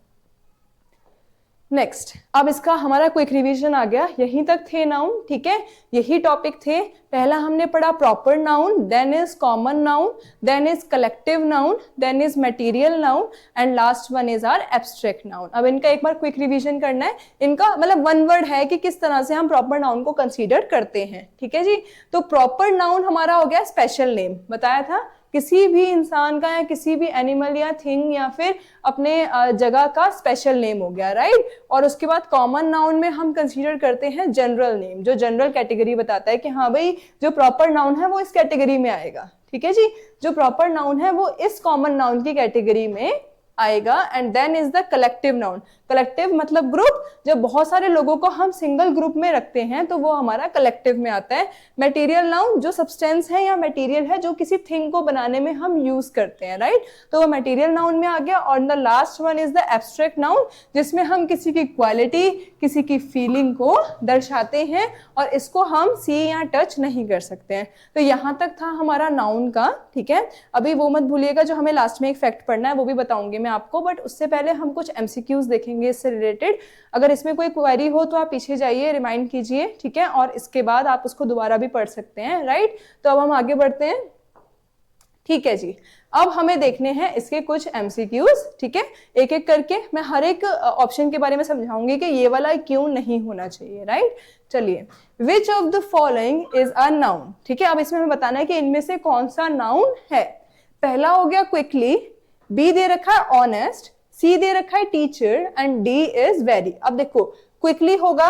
नेक्स्ट, अब इसका हमारा क्विक रिवीजन आ गया, यहीं तक थे नाउन, ठीक है, यही टॉपिक थे। पहला हमने पढ़ा proper noun, then is common noun, then is collective noun, then is material noun and last one is our abstract noun. अब इनका एक बार क्विक रिवीजन करना है, इनका मतलब वन वर्ड है कि किस तरह से हम प्रॉपर नाउन को कंसीडर करते हैं, ठीक है जी। तो प्रॉपर नाउन हमारा हो गया स्पेशल नेम, बताया था किसी भी इंसान का या किसी भी एनिमल या थिंग या फिर अपने जगह का स्पेशल नेम हो गया, राइट। और उसके बाद कॉमन नाउन में हम कंसीडर करते हैं जनरल नेम, जो जनरल कैटेगरी बताता है कि हाँ भाई जो प्रॉपर नाउन है वो इस कैटेगरी में आएगा, ठीक है जी, जो प्रॉपर नाउन है वो इस कॉमन नाउन की कैटेगरी में आएगा। And then is the collective noun, collective मतलब ग्रुप, जब बहुत सारे लोगों को हम सिंगल ग्रुप में रखते हैं तो वो हमारा कलेक्टिव में आता है। मटेरियल नाउन जो सब्सटेंस है या मटेरियल है जो किसी थिंग को बनाने में हम यूज करते हैं, राइट, तो वो मटेरियल नाउन में आ गया। और the last one is the abstract noun, जिसमें हम किसी की क्वालिटी, किसी की फीलिंग को दर्शाते हैं और इसको हम सी या टच नहीं कर सकते हैं। तो यहाँ तक था हमारा नाउन का, ठीक है। अभी वो मत भूलिएगा, जो हमें लास्ट में एक फैक्ट पढ़ना है वो भी बताऊंगी मैं आपको, बट उससे पहले हम कुछ एमसीक्यूज देखेंगे इससे रिलेटेड। अगर इसमें कोई क्वेरी हो तो आप पीछे जाइए, रिमाइंड कीजिए, ठीक है, और इसके बाद आप उसको दोबारा भी पढ़ सकते हैं, राइट। तो अब हम आगे बढ़ते हैं, ठीक है जी। अब हमें देखने हैं इसके कुछ एमसीक्यूज, ठीक है, एक एक करके मैं हर एक ऑप्शन के बारे में समझाऊंगी कि ये वाला क्यों नहीं होना चाहिए, राइट। चलिए, which of the following is a noun, ठीक है। अब इसमें हमें बताना है कि इनमें से कौन सा नाउन है। पहला हो गया क्विकली, बी दे रखा है ऑनेस्ट, सी दे रखा है teacher and D is very. अब देखो क्विकली होगा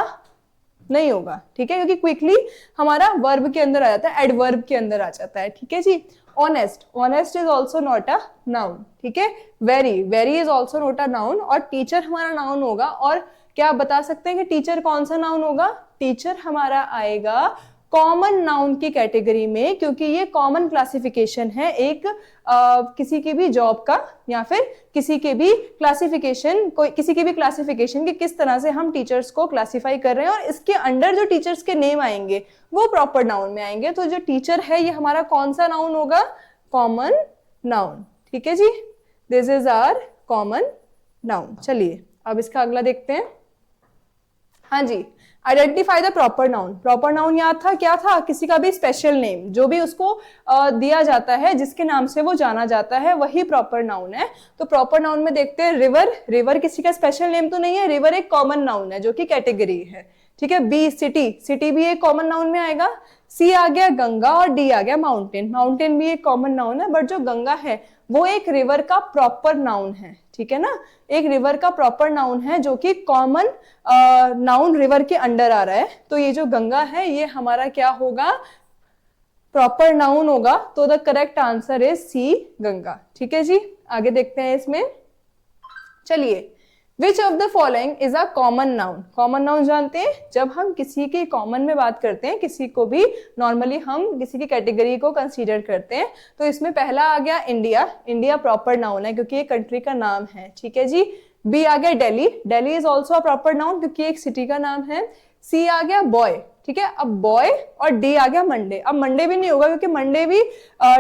नहीं होगा, ठीक है, क्योंकि क्विकली हमारा वर्ब के अंदर आ जाता है, एडवर्ब के अंदर आ जाता है, ठीक है जी। Honest, honest is also not a noun, ठीक है। Very, very is also not a noun. और टीचर हमारा नाउन होगा। और क्या आप बता सकते हैं कि टीचर कौन सा नाउन होगा? टीचर हमारा आएगा कॉमन नाउन की कैटेगरी में, क्योंकि ये कॉमन क्लासिफिकेशन है एक किसी की भी जॉब का या फिर किसी के भी क्लासिफिकेशन, कोई किसी की भी क्लासिफिकेशन कि किस तरह से हम टीचर्स को क्लासिफाई कर रहे हैं, और इसके अंडर जो टीचर्स के नेम आएंगे वो प्रॉपर नाउन में आएंगे। तो जो टीचर है ये हमारा कौन सा नाउन होगा? कॉमन नाउन, ठीक है जी, this is our common noun. चलिए अब इसका अगला देखते हैं। हाँ जी, identify the proper noun. Proper noun याद था क्या था? किसी का भी स्पेशल नेम जो भी उसको दिया जाता है, जिसके नाम से वो जाना जाता है, वही प्रॉपर नाउन है। तो प्रॉपर नाउन में देखते हैं रिवर। रिवर किसी का स्पेशल नेम तो नहीं है, रिवर एक कॉमन नाउन है जो कि कैटेगरी है, ठीक है। बी सिटी, सिटी भी एक कॉमन नाउन में आएगा। सी आ गया गंगा और डी आ गया माउंटेन। माउंटेन भी एक कॉमन नाउन है, बट जो गंगा है वो एक रिवर का प्रॉपर नाउन है, ठीक है ना, एक रिवर का प्रॉपर नाउन है जो कि कॉमन नाउन रिवर के अंडर आ रहा है। तो ये जो गंगा है ये हमारा क्या होगा? प्रॉपर नाउन होगा। तो the correct answer is C, Ganga, ठीक है जी। आगे देखते हैं इसमें। चलिए, which of the following is a common noun. Common noun जानते हैं, जब हम किसी की कॉमन में बात करते हैं, किसी को भी नॉर्मली हम किसी की कैटेगरी को कंसीडर करते हैं। तो इसमें पहला आ गया इंडिया। इंडिया प्रॉपर नाउन है क्योंकि एक कंट्री का नाम है, ठीक है जी। बी आ गया Delhi. Delhi is also a proper noun क्योंकि एक सिटी का नाम है। सी आ गया बॉय, ठीक है। अब बॉय और डी आ गया मंडे। अब मंडे भी नहीं होगा क्योंकि मंडे भी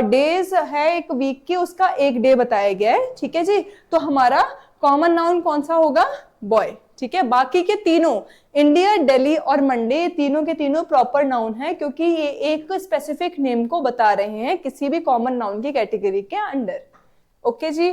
डेज है एक वीक की, उसका एक डे बताया गया है, ठीक है जी। तो हमारा कॉमन नाउन कौन सा होगा? बॉय, ठीक है। बाकी के तीनों इंडिया, दिल्ली और मंडे, तीनों के तीनों प्रॉपर नाउन है क्योंकि ये एक स्पेसिफिक नेम को बता रहे हैं किसी भी कॉमन नाउन की कैटेगरी के अंडर। ओके जी,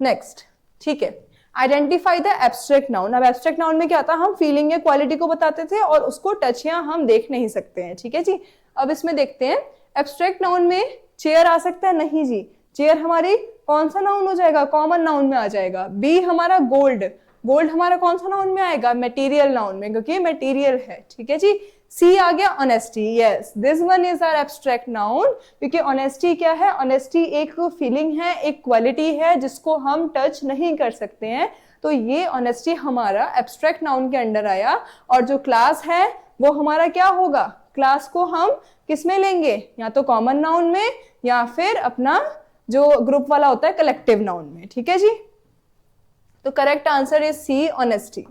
नेक्स्ट, ठीक है। Identify the abstract noun. अब एब्स्ट्रैक्ट नाउन में क्या था? हम फीलिंग या क्वालिटी को बताते थे और उसको टच या हम देख नहीं सकते हैं, ठीक है जी। अब इसमें देखते हैं, एब्स्ट्रैक्ट नाउन में चेयर आ सकता है? नहीं जी, चेयर हमारी कौन सा नाउन हो जाएगा? कॉमन नाउन में आ जाएगा। बी हमारा गोल्ड। गोल्ड हमारा कौन सा नाउन में आएगा? मटेरियल नाउन में, क्योंकि मटेरियल है, ठीक है जी। सी आ गया honesty. Yes, this one is our abstract noun, क्योंकि ऑनेस्टी क्या है? ऑनेस्टी एक फीलिंग है, एक क्वालिटी है जिसको हम टच नहीं कर सकते हैं। तो ये ऑनेस्टी हमारा एब्स्ट्रैक्ट नाउन के अंडर आया। और जो क्लास है वो हमारा क्या होगा? क्लास को हम किस में लेंगे? या तो कॉमन नाउन में या फिर अपना जो ग्रुप वाला होता है कलेक्टिव नाउन में, ठीक है जी। तो correct answer is C, honesty.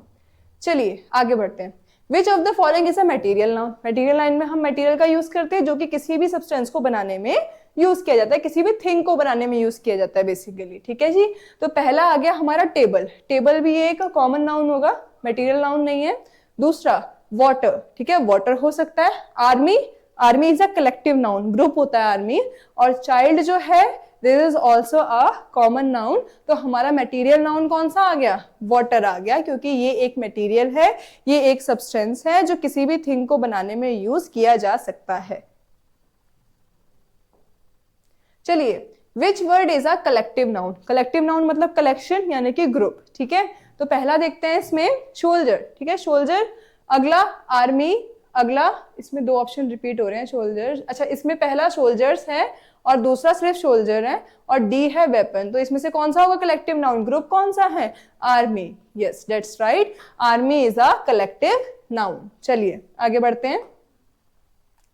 चलिए आगे बढ़ते हैं। Which of the following is a material noun. Material line में हम मटेरियल का यूज करते हैं जो कि किसी भी सब्सटेंस को बनाने में यूज किया जाता है, किसी भी थिंग को बनाने में यूज किया जाता है बेसिकली। ठीक है जी। तो पहला आ गया हमारा टेबल, टेबल भी एक कॉमन नाउन होगा, मटेरियल नाउन नहीं है। दूसरा वाटर, ठीक है, वाटर हो सकता है। Army, army is a collective noun, group होता है आर्मी। और चाइल्ड जो है this is also a common noun. तो हमारा मटेरियल नाउन कौन सा आ गया? वाटर आ गया, क्योंकि ये एक मटेरियल है, ये एक सब्सटेंस है जो किसी भी थिंग को बनाने में यूज किया जा सकता है। चलिए, which word is a collective noun? Collective noun मतलब कलेक्शन यानी कि ग्रुप। ठीक है, तो पहला देखते हैं इसमें सोल्जर। ठीक है, सोल्जर। अगला आर्मी। अगला, इसमें दो ऑप्शन रिपीट हो रहे हैं, सोल्जर्स। अच्छा, इसमें पहला सोल्जर्स है और दूसरा सिर्फ सोल्जर है, और डी है वेपन। तो इसमें से कौन सा होगा कलेक्टिव नाउन? ग्रुप कौन सा है? Army. Yes, that's right, army is a collective noun. चलिए आगे बढ़ते हैं।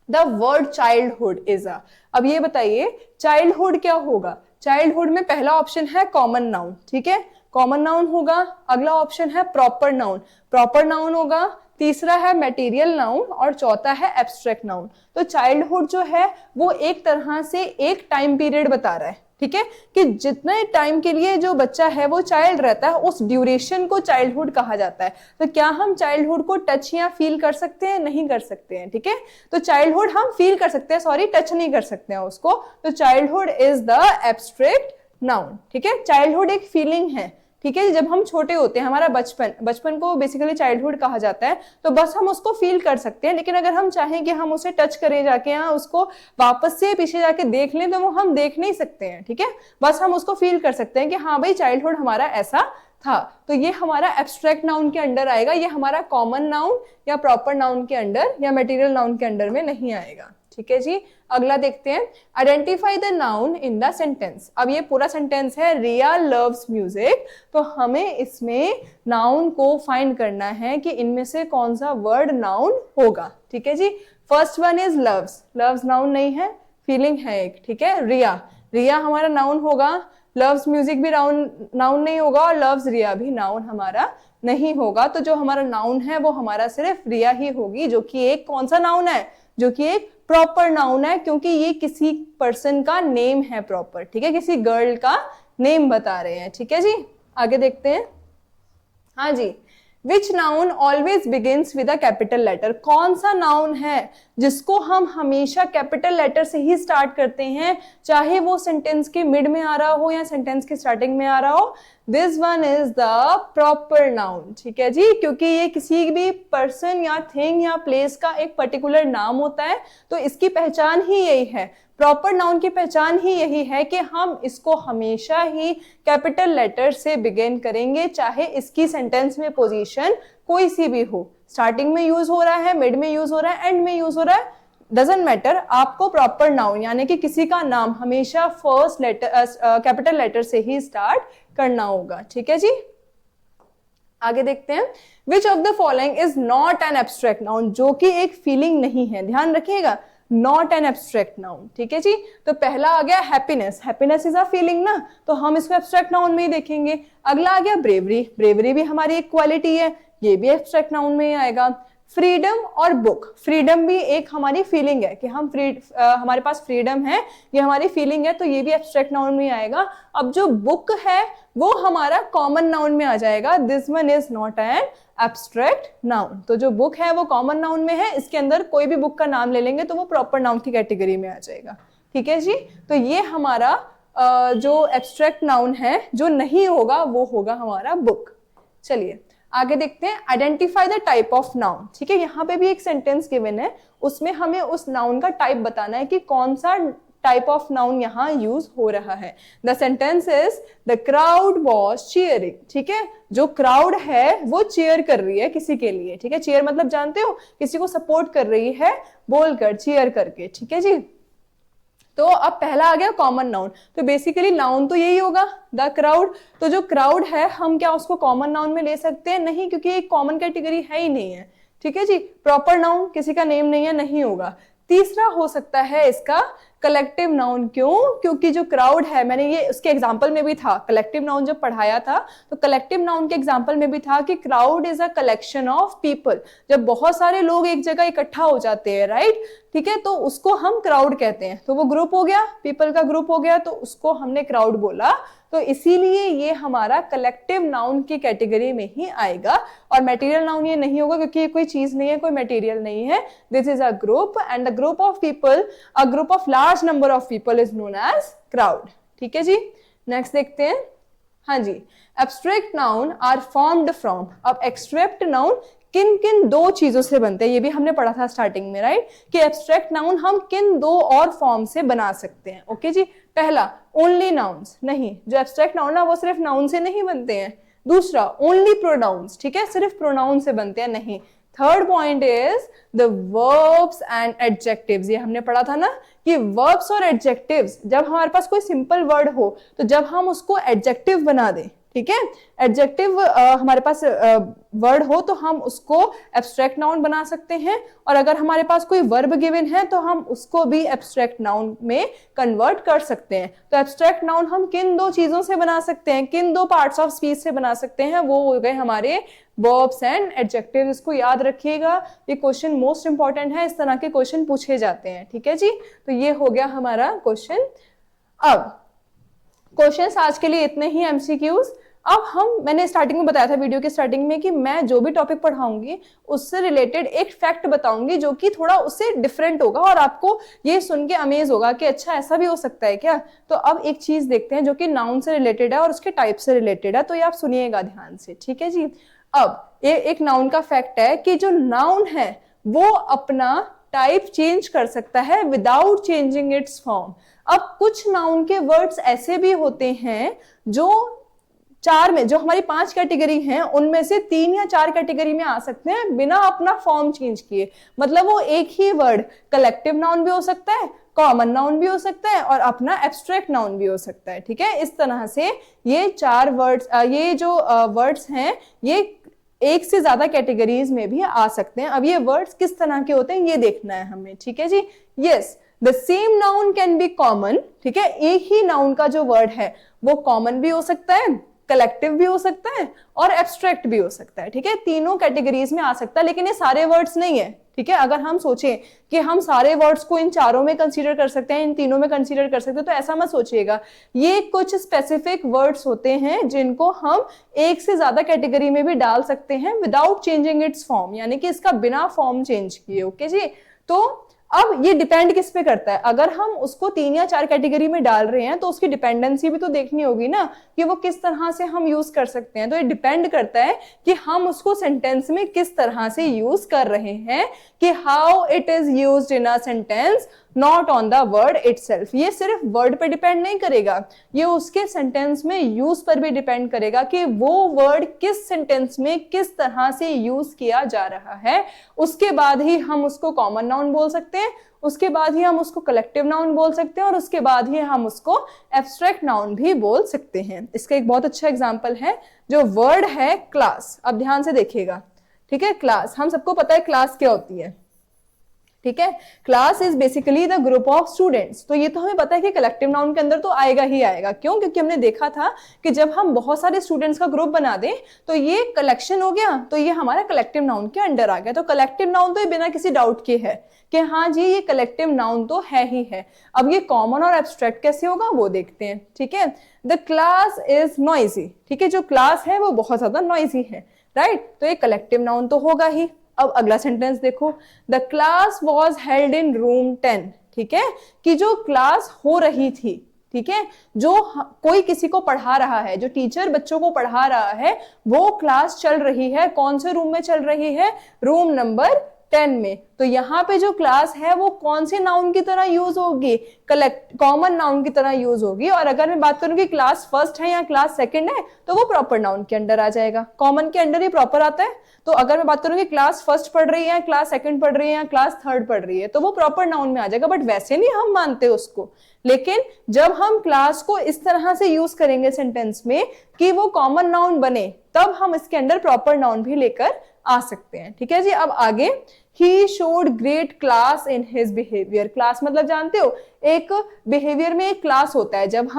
The word childhood is a, अब ये बताइए चाइल्डहुड क्या होगा? चाइल्डहुड में पहला ऑप्शन है कॉमन नाउन, ठीक है, कॉमन नाउन होगा। अगला ऑप्शन है प्रॉपर नाउन, प्रॉपर नाउन होगा। तीसरा है मटेरियल नाउन और चौथा है एब्स्ट्रैक्ट नाउन। तो चाइल्डहुड जो है वो एक तरह से एक टाइम पीरियड बता रहा है, ठीक है, कि जितने टाइम के लिए जो बच्चा है वो चाइल्ड रहता है उस ड्यूरेशन को चाइल्डहुड कहा जाता है। तो क्या हम चाइल्डहुड को टच या फील कर सकते हैं? नहीं कर सकते हैं, ठीक है। तो चाइल्डहुड हम फील कर सकते हैं, सॉरी, टच नहीं कर सकते हैं उसको। तो childhood is the abstract noun, ठीक है। चाइल्डहुड एक फीलिंग है, ठीक है। जब हम छोटे होते हैं, हमारा बचपन, बचपन को बेसिकली चाइल्डहुड कहा जाता है। तो बस हम उसको फील कर सकते हैं, लेकिन अगर हम चाहें कि हम उसे टच करें जाके, या उसको वापस से पीछे जाके देख लें, तो वो हम देख नहीं सकते हैं, ठीक है। बस हम उसको फील कर सकते हैं कि हाँ भाई चाइल्डहुड हमारा ऐसा था। तो ये हमारा एब्स्ट्रैक्ट नाउन के अंडर आएगा, ये हमारा कॉमन नाउन या प्रॉपर नाउन के अंडर या मटेरियल नाउन के अंडर में नहीं आएगा, ठीक है जी। अगला देखते हैं, identify the noun in the sentence. अब ये पूरा सेंटेंस है रिया लव्स म्यूजिक, तो हमें इसमें नाउन को फाइंड करना है कि इनमें से कौन सा वर्ड नाउन होगा, ठीक है जी। First one is loves, loves noun नहीं है, फीलिंग है एक, ठीक है। रिया, रिया हमारा नाउन होगा। लव्स म्यूजिक भी नाउन नहीं होगा, और लव्स रिया भी नाउन हमारा नहीं होगा। तो जो हमारा नाउन है वो हमारा सिर्फ रिया ही होगी, जो कि एक कौन सा नाउन है? जो कि एक प्रॉपर नाउन है, क्योंकि ये किसी पर्सन का नेम है प्रॉपर, ठीक है, किसी गर्ल का नेम बता रहे हैं, ठीक है जी। आगे देखते हैं। हाँ जी, which noun always begins with a capital letter? कौन सा नाउन है जिसको हम हमेशा कैपिटल लेटर से ही स्टार्ट करते हैं, चाहे वो सेंटेंस के मिड में आ रहा हो या सेंटेंस के स्टार्टिंग में आ रहा हो? This one is the proper noun, ठीक है जी, क्योंकि ये किसी भी पर्सन या थिंग या प्लेस का एक पर्टिकुलर नाम होता है। तो इसकी पहचान ही यही है, प्रॉपर नाउन की पहचान ही यही है कि हम इसको हमेशा ही कैपिटल लेटर से बिगिन करेंगे, चाहे इसकी सेंटेंस में पोजीशन कोई सी भी हो, स्टार्टिंग में यूज हो रहा है, मिड में यूज हो रहा है, एंड में यूज हो रहा है, डजंट मैटर। आपको प्रॉपर नाउन यानी कि किसी का नाम हमेशा फर्स्ट लेटर कैपिटल लेटर से ही स्टार्ट करना होगा, ठीक है जी। आगे देखते हैं, which of the following is not an abstract noun? जो कि एक फीलिंग नहीं है, ध्यान रखिएगा, नॉट एन एब्स्ट्रैक्ट नाउन, ठीक है जी। तो पहला आ गया happiness, happiness is a feeling ना, तो हम इसको एब्स्ट्रैक्ट नाउन में ही देखेंगे। अगला आ गया ब्रेवरी, ब्रेवरी भी हमारी एक क्वालिटी है, ये भी एब्स्ट्रैक्ट नाउन में ही आएगा। फ्रीडम और बुक, फ्रीडम भी एक हमारी फीलिंग है कि हम हमारे पास फ्रीडम है, ये हमारी फीलिंग है, तो ये भी एब्स्ट्रैक्ट नाउन में आएगा। अब जो बुक है वो हमारा कॉमन नाउन में आ जाएगा, this one is not an abstract noun. तो जो बुक है वो कॉमन नाउन में है, इसके अंदर कोई भी बुक का नाम ले लेंगे तो वो प्रॉपर नाउन की कैटेगरी में आ जाएगा, ठीक है जी। तो ये हमारा जो एब्स्ट्रैक्ट नाउन है जो नहीं होगा वो होगा हमारा बुक। चलिए आगे देखते हैं, identify the type of noun, ठीक है। यहाँ पे भी एक सेंटेंस गिवन है, उसमें हमें उस नाउन का टाइप बताना है कि कौन सा टाइप ऑफ नाउन यहाँ यूज हो रहा है। The sentence is the crowd was cheering, ठीक है, जो क्राउड है वो चीयर कर रही है किसी के लिए, ठीक है। चीयर मतलब जानते हो, किसी को सपोर्ट कर रही है बोलकर, चीयर करके, ठीक है जी। तो अब पहला आ गया कॉमन नाउन, तो बेसिकली नाउन तो यही होगा द क्राउड। तो जो क्राउड है हम क्या उसको कॉमन नाउन में ले सकते हैं? नहीं, क्योंकि एक कॉमन कैटेगरी है ही नहीं है, ठीक है जी। प्रॉपर नाउन किसी का नेम नहीं है, नहीं होगा। तीसरा हो सकता है इसका कलेक्टिव नाउन। क्यों? क्योंकि जो क्राउड है, मैंने ये उसके एग्जांपल में भी था, कलेक्टिव नाउन जब पढ़ाया था तो कलेक्टिव नाउन के एग्जांपल में भी था कि crowd is a collection of people. जब बहुत सारे लोग एक जगह इकट्ठा हो जाते हैं, राइट, ठीक है, तो उसको हम क्राउड कहते हैं। तो वो ग्रुप हो गया, पीपल का ग्रुप हो गया, तो उसको हमने क्राउड बोला। तो इसीलिए ये हमारा कलेक्टिव नाउन की कैटेगरी में ही आएगा। और मटेरियल नाउन ये नहीं होगा क्योंकि ये कोई चीज नहीं है, कोई मटेरियल नहीं है। This is a group and the group of people, a group of large number of people is known as crowd. ठीक है जी, नेक्स्ट देखते हैं। हाँ जी, abstract noun are formed from. अब एब्स्ट्रैक्ट नाउन किन किन दो चीजों से बनते हैं, ये भी हमने पढ़ा था स्टार्टिंग में, राइट, कि एब्स्ट्रैक्ट नाउन हम किन दो और फॉर्म से बना सकते हैं। ओके जी, पहला ओनली नाउन्स, नहीं, जो एब्स्ट्रैक्ट नाउन है वो सिर्फ नाउन से नहीं बनते हैं। दूसरा ओनली प्रोनाउंस, ठीक है, सिर्फ प्रोनाउन से बनते हैं, नहीं। Third point is the verbs and adjectives. ये हमने पढ़ा था ना कि वर्ब्स और एडजेक्टिव्स, जब हमारे पास कोई सिंपल वर्ड हो तो जब हम उसको एडजेक्टिव बना दें, ठीक है, एडजेक्टिव हमारे पास वर्ड हो तो हम उसको एब्स्ट्रैक्ट नाउन बना सकते हैं। और अगर हमारे पास कोई वर्ब गिवन है तो हम उसको भी एब्स्ट्रैक्ट नाउन में कन्वर्ट कर सकते हैं। तो एब्स्ट्रैक्ट नाउन हम किन दो चीजों से बना सकते हैं, किन दो पार्ट्स ऑफ स्पीच से बना सकते हैं, वो हो गए हमारे वर्ब्स एंड एडजेक्टिव। इसको याद रखिएगा, ये क्वेश्चन मोस्ट इंपॉर्टेंट है, इस तरह के क्वेश्चन पूछे जाते हैं। ठीक है जी, तो ये हो गया हमारा क्वेश्चन। अब क्वेश्चंस आज के लिए इतने ही एमसीक्यूज। अब मैंने स्टार्टिंग में बताया था वीडियो के स्टार्टिंग में कि मैं जो भी टॉपिक पढ़ाऊंगी उससे रिलेटेड एक फैक्ट बताऊंगी जो कि थोड़ा उससे डिफरेंट होगा और आपको ये सुन के अमेज होगा कि अच्छा ऐसा भी हो सकता है क्या। तो अब एक चीज देखते हैं जो कि नाउन से रिलेटेड है और उसके टाइप से रिलेटेड है, तो ये आप सुनिएगा ध्यान से। ठीक है जी, अब ये एक नाउन का फैक्ट है कि जो नाउन है वो अपना टाइप चेंज कर सकता है विदाउट चेंजिंग इट्स फॉर्म। अब कुछ नाउन के वर्ड्स ऐसे भी होते हैं जो चार में, जो हमारी 5 कैटेगरी हैं उनमें से 3 या 4 कैटेगरी में आ सकते हैं बिना अपना फॉर्म चेंज किए। मतलब वो एक ही वर्ड कलेक्टिव नाउन भी हो सकता है, कॉमन नाउन भी हो सकता है और अपना एब्स्ट्रैक्ट नाउन भी हो सकता है। ठीक है, इस तरह से ये 4 वर्ड्स, ये जो वर्ड्स हैं ये एक से ज्यादा कैटेगरीज में भी आ सकते हैं। अब ये वर्ड्स किस तरह के होते हैं ये देखना है हमें। ठीक है जी, yes, the same noun can be common. ठीक है, एक ही नाउन का जो वर्ड है वो कॉमन भी हो सकता है, कलेक्टिव भी हो सकता है और एब्स्ट्रैक्ट भी हो सकता है। ठीक है, तीनों कैटेगरीज में आ सकता है, लेकिन ये सारे वर्ड्स नहीं है। ठीक है, अगर हम सोचें कि हम सारे वर्ड्स को इन चारों में कंसीडर कर सकते हैं, इन तीनों में कंसीडर कर सकते हैं, तो ऐसा मत सोचिएगा। ये कुछ स्पेसिफिक वर्ड्स होते हैं जिनको हम एक से ज्यादा कैटेगरी में भी डाल सकते हैं विदाउट चेंजिंग इट्स फॉर्म, यानी कि इसका बिना फॉर्म चेंज किए। ओके जी, तो अब ये डिपेंड किस पे करता है, अगर हम उसको 3 या 4 कैटेगरी में डाल रहे हैं तो उसकी डिपेंडेंसी भी तो देखनी होगी ना कि वो किस तरह से हम यूज कर सकते हैं। तो ये डिपेंड करता है कि हम उसको सेंटेंस में किस तरह से यूज कर रहे हैं, कि how it is used in a sentence, not on the word itself. ये सिर्फ वर्ड पे डिपेंड नहीं करेगा, ये उसके सेंटेंस में यूज पर भी डिपेंड करेगा कि वो वर्ड किस सेंटेंस में किस तरह से यूज किया जा रहा है। उसके बाद ही हम उसको कॉमन नाउन बोल सकते हैं, उसके बाद ही हम उसको कलेक्टिव नाउन बोल सकते हैं और उसके बाद ही हम उसको एब्स्ट्रैक्ट नाउन भी बोल सकते हैं। इसका एक बहुत अच्छा एग्जांपल है जो वर्ड है क्लास। अब ध्यान से देखिएगा। ठीक है, क्लास, हम सबको पता है क्लास क्या होती है। ठीक है, class is basically the group of students. तो ये तो हमें पता है कि कलेक्टिव नाउन के अंदर तो आएगा ही आएगा। क्यों? क्योंकि हमने देखा था कि जब हम बहुत सारे स्टूडेंट्स का ग्रुप बना दें तो ये कलेक्शन हो गया, तो ये हमारा कलेक्टिव नाउन के अंडर आ गया। तो कलेक्टिव नाउन तो ये बिना किसी डाउट के है कि हाँ जी ये कलेक्टिव नाउन तो है ही है। अब ये कॉमन और एब्स्ट्रैक्ट कैसे होगा वो देखते हैं। ठीक है, द क्लास इज नॉइजी। ठीक है, जो क्लास है वो बहुत ज्यादा नॉइजी है, राइट, तो ये कलेक्टिव नाउन तो होगा ही। अब अगला सेंटेंस देखो, the class was held in room 10। ठीक है, कि जो क्लास हो रही थी, ठीक है, जो कोई किसी को पढ़ा रहा है, जो टीचर बच्चों को पढ़ा रहा है, वो क्लास चल रही है। कौन से रूम में चल रही है? रूम नंबर 10 में। तो यहाँ पे जो क्लास है वो कौन से नाउन की तरह यूज होगी? कॉमन नाउन की तरह यूज होगी। और अगर मैं बात करूं कि क्लास फर्स्ट है या क्लास सेकंड है तो वो प्रॉपर नाउन के अंडर आ जाएगा, कॉमन के अंडर ही प्रॉपर आता है। तो अगर मैं बात करूं कि क्लास फर्स्ट पढ़ रही है, क्लास सेकंड पढ़ रही है या क्लास थर्ड पढ़ रही है तो वो प्रॉपर नाउन में आ जाएगा। बट वैसे नहीं हम मानते उसको, लेकिन जब हम क्लास को इस तरह से यूज करेंगे सेंटेंस में कि वो कॉमन नाउन बने, तब हम इसके अंदर प्रॉपर नाउन भी लेकर आ सकते हैं। ठीक है जी, अब आगे, he showed great class in his behaviour. Class मतलब जानते हो, एक बिहेवियर में एक क्लास होता है। जब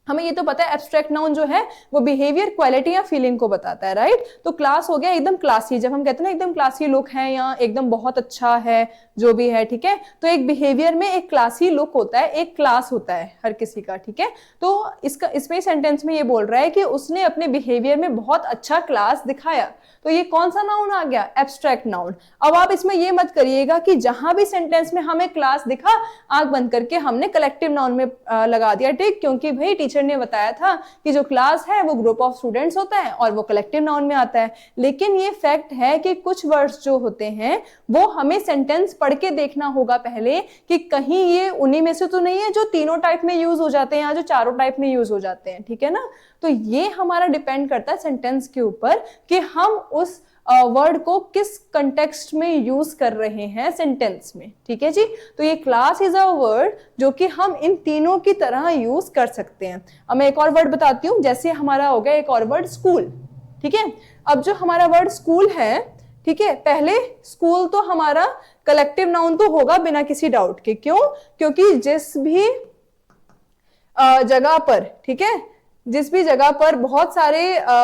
हमें ये तो पता है एब्स्ट्रैक्ट नाउन जो है वो बिहेवियर, क्वालिटी या फीलिंग को बताता है, राइट। तो क्लास हो गया एकदम क्लासी, जब हम कहते हैं ना एकदम क्लासी लुक है या एकदम बहुत अच्छा है जो भी है, ठीक है। तो एक बिहेवियर में एक क्लासी लुक होता है, एक क्लास होता है हर किसी का, ठीक है। तो इसमें सेंटेंस में ये बोल रहा है कि उसने अपने बिहेवियर में बहुत अच्छा क्लास दिखाया। तो ये कौन सा नाउन आ गया? Abstract noun. अब आप इसमें ये मत करिएगा कि जहां भी सेंटेंस में हमें क्लास दिखा, आंख बंद करके हमने कलेक्टिव नाउन में लगा दिया, ठीक, क्योंकि भाई टीचर ने बताया था कि जो क्लास है वो ग्रुप ऑफ स्टूडेंट्स होता है और वो कलेक्टिव नाउन में आता है। लेकिन ये फैक्ट है कि कुछ वर्ड्स जो होते हैं वो हमें सेंटेंस पढ़ के देखना होगा पहले कि कहीं ये उन्हीं में से तो नहीं है जो तीनों टाइप में यूज हो जाते हैं या जो चारों टाइप में यूज हो जाते हैं, ठीक है ना। तो ये हमारा डिपेंड करता है सेंटेंस के ऊपर कि हम उस वर्ड को किस कंटेक्स्ट में यूज कर रहे हैं सेंटेंस में, ठीक है जी। तो ये क्लास इज अ वर्ड जो कि हम इन तीनों की तरह यूज कर सकते हैं। अब मैं एक और वर्ड बताती हूँ, जैसे हमारा हो गया एक और वर्ड स्कूल, ठीक है। अब जो हमारा वर्ड स्कूल है, ठीक है, पहले स्कूल तो हमारा कलेक्टिव नाउन तो होगा बिना किसी डाउट के। क्यों? क्योंकि जिस भी जगह पर, ठीक है, जिस भी जगह पर बहुत सारे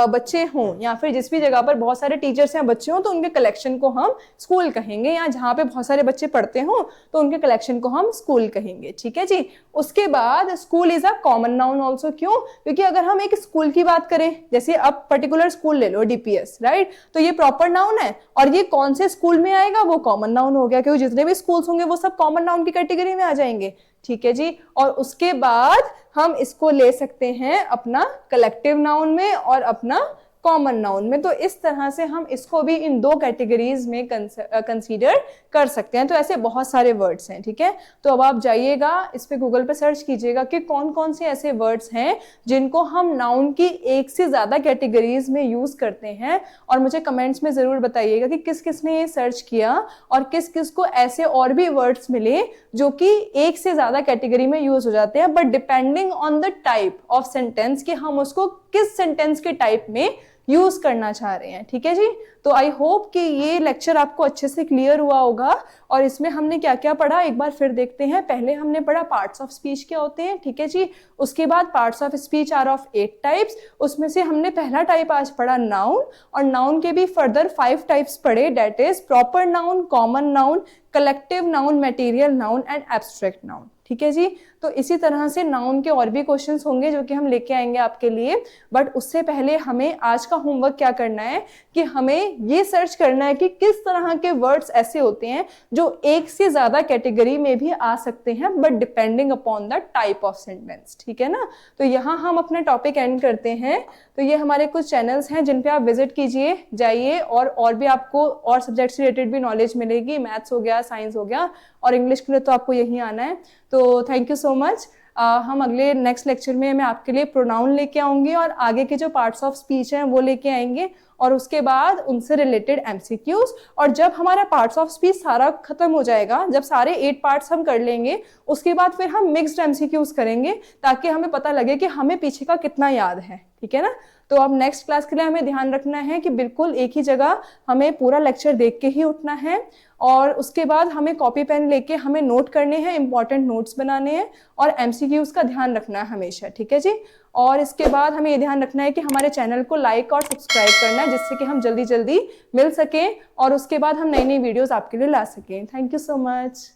बच्चे हों या फिर जिस भी जगह पर बहुत सारे टीचर्स या बच्चे हों तो उनके कलेक्शन को हम स्कूल कहेंगे, या जहां पे बहुत सारे बच्चे पढ़ते हों तो उनके कलेक्शन को हम स्कूल कहेंगे, ठीक है जी। उसके बाद school is a common noun also. क्यों? क्योंकि अगर हम एक स्कूल की बात करें, जैसे अब पर्टिकुलर स्कूल ले लो, डीपीएस, राइट, तो ये प्रॉपर नाउन है और ये कौन से स्कूल में आएगा? वो कॉमन नाउन हो गया, क्योंकि जितने भी स्कूल्स होंगे वो सब कॉमन नाउन की कैटेगरी में आ जाएंगे, ठीक है जी। और उसके बाद हम इसको ले सकते हैं अपना कलेक्टिव नाउन में और अपना कॉमन नाउन में। तो इस तरह से हम इसको भी इन दो कैटेगरीज में कंसीडर कर सकते हैं। तो ऐसे बहुत सारे वर्ड्स हैं, ठीक है। तो अब आप जाइएगा इस पे गूगल पे सर्च कीजिएगा कि कौन कौन से ऐसे वर्ड्स हैं जिनको हम नाउन की एक से ज्यादा कैटेगरीज में यूज करते हैं, और मुझे कमेंट्स में जरूर बताइएगा कि किस किस ने ये सर्च किया और किस किस को ऐसे और भी वर्ड्स मिले जो कि एक से ज्यादा कैटेगरी में यूज हो जाते हैं, but depending on the type of sentence कि हम उसको किस सेंटेंस के टाइप में यूज करना चाह रहे हैं, ठीक है जी। तो आई होप कि ये लेक्चर आपको अच्छे से क्लियर हुआ होगा। और इसमें हमने क्या क्या पढ़ा एक बार फिर देखते हैं। पहले हमने पढ़ा पार्ट्स ऑफ स्पीच क्या होते हैं, ठीक है जी। उसके बाद parts of speech are of 8 types. उसमें से हमने पहला टाइप आज पढ़ा नाउन, और नाउन के भी फर्दर 5 टाइप्स पढ़े, that is proper noun, common noun, collective noun, material noun and abstract noun, ठीक है जी। तो इसी तरह से नाउन के और भी क्वेश्चंस होंगे जो कि हम लेके आएंगे आपके लिए। बट उससे पहले हमें आज का होमवर्क क्या करना है कि हमें ये सर्च करना है कि किस तरह के वर्ड्स ऐसे होते हैं जो एक से ज्यादा कैटेगरी में भी आ सकते हैं, but depending upon the type of sentence, ठीक है ना। तो यहाँ हम अपना टॉपिक एंड करते हैं। तो ये हमारे कुछ चैनल्स हैं जिन पे आप विजिट कीजिए, जाइए, और भी आपको और सब्जेक्ट से रिलेटेड भी नॉलेज मिलेगी। मैथ्स हो गया, साइंस हो गया, और इंग्लिश के लिए तो आपको यही आना है। तो थैंक यू सो मच। हम अगले नेक्स्ट लेक्चर में मैं आपके लिए प्रोनाउन लेके आऊंगी और आगे के जो पार्ट्स ऑफ स्पीच हैं वो लेके आएंगे, और उसके बाद उनसे रिलेटेड एमसीक्यूज। और जब हमारा पार्ट्स ऑफ स्पीच सारा खत्म हो जाएगा, जब सारे 8 पार्ट्स हम कर लेंगे, उसके बाद फिर हम मिक्स्ड एमसीक्यूज करेंगे ताकि हमें पता लगे कि हमें पीछे का कितना याद है, ठीक है ना। तो अब नेक्स्ट क्लास के लिए हमें ध्यान रखना है कि बिल्कुल एक ही जगह हमें पूरा लेक्चर देख के ही उठना है, और उसके बाद हमें कॉपी पेन लेके हमें नोट करने हैं, इंपॉर्टेंट नोट्स बनाने हैं, और एमसीक्यूज का ध्यान रखना है हमेशा, ठीक है जी। और इसके बाद हमें ये ध्यान रखना है कि हमारे चैनल को लाइक और सब्सक्राइब करना है, जिससे कि हम जल्दी जल्दी मिल सकें और उसके बाद हम नई नई वीडियोस आपके लिए ला सकें। Thank you so much.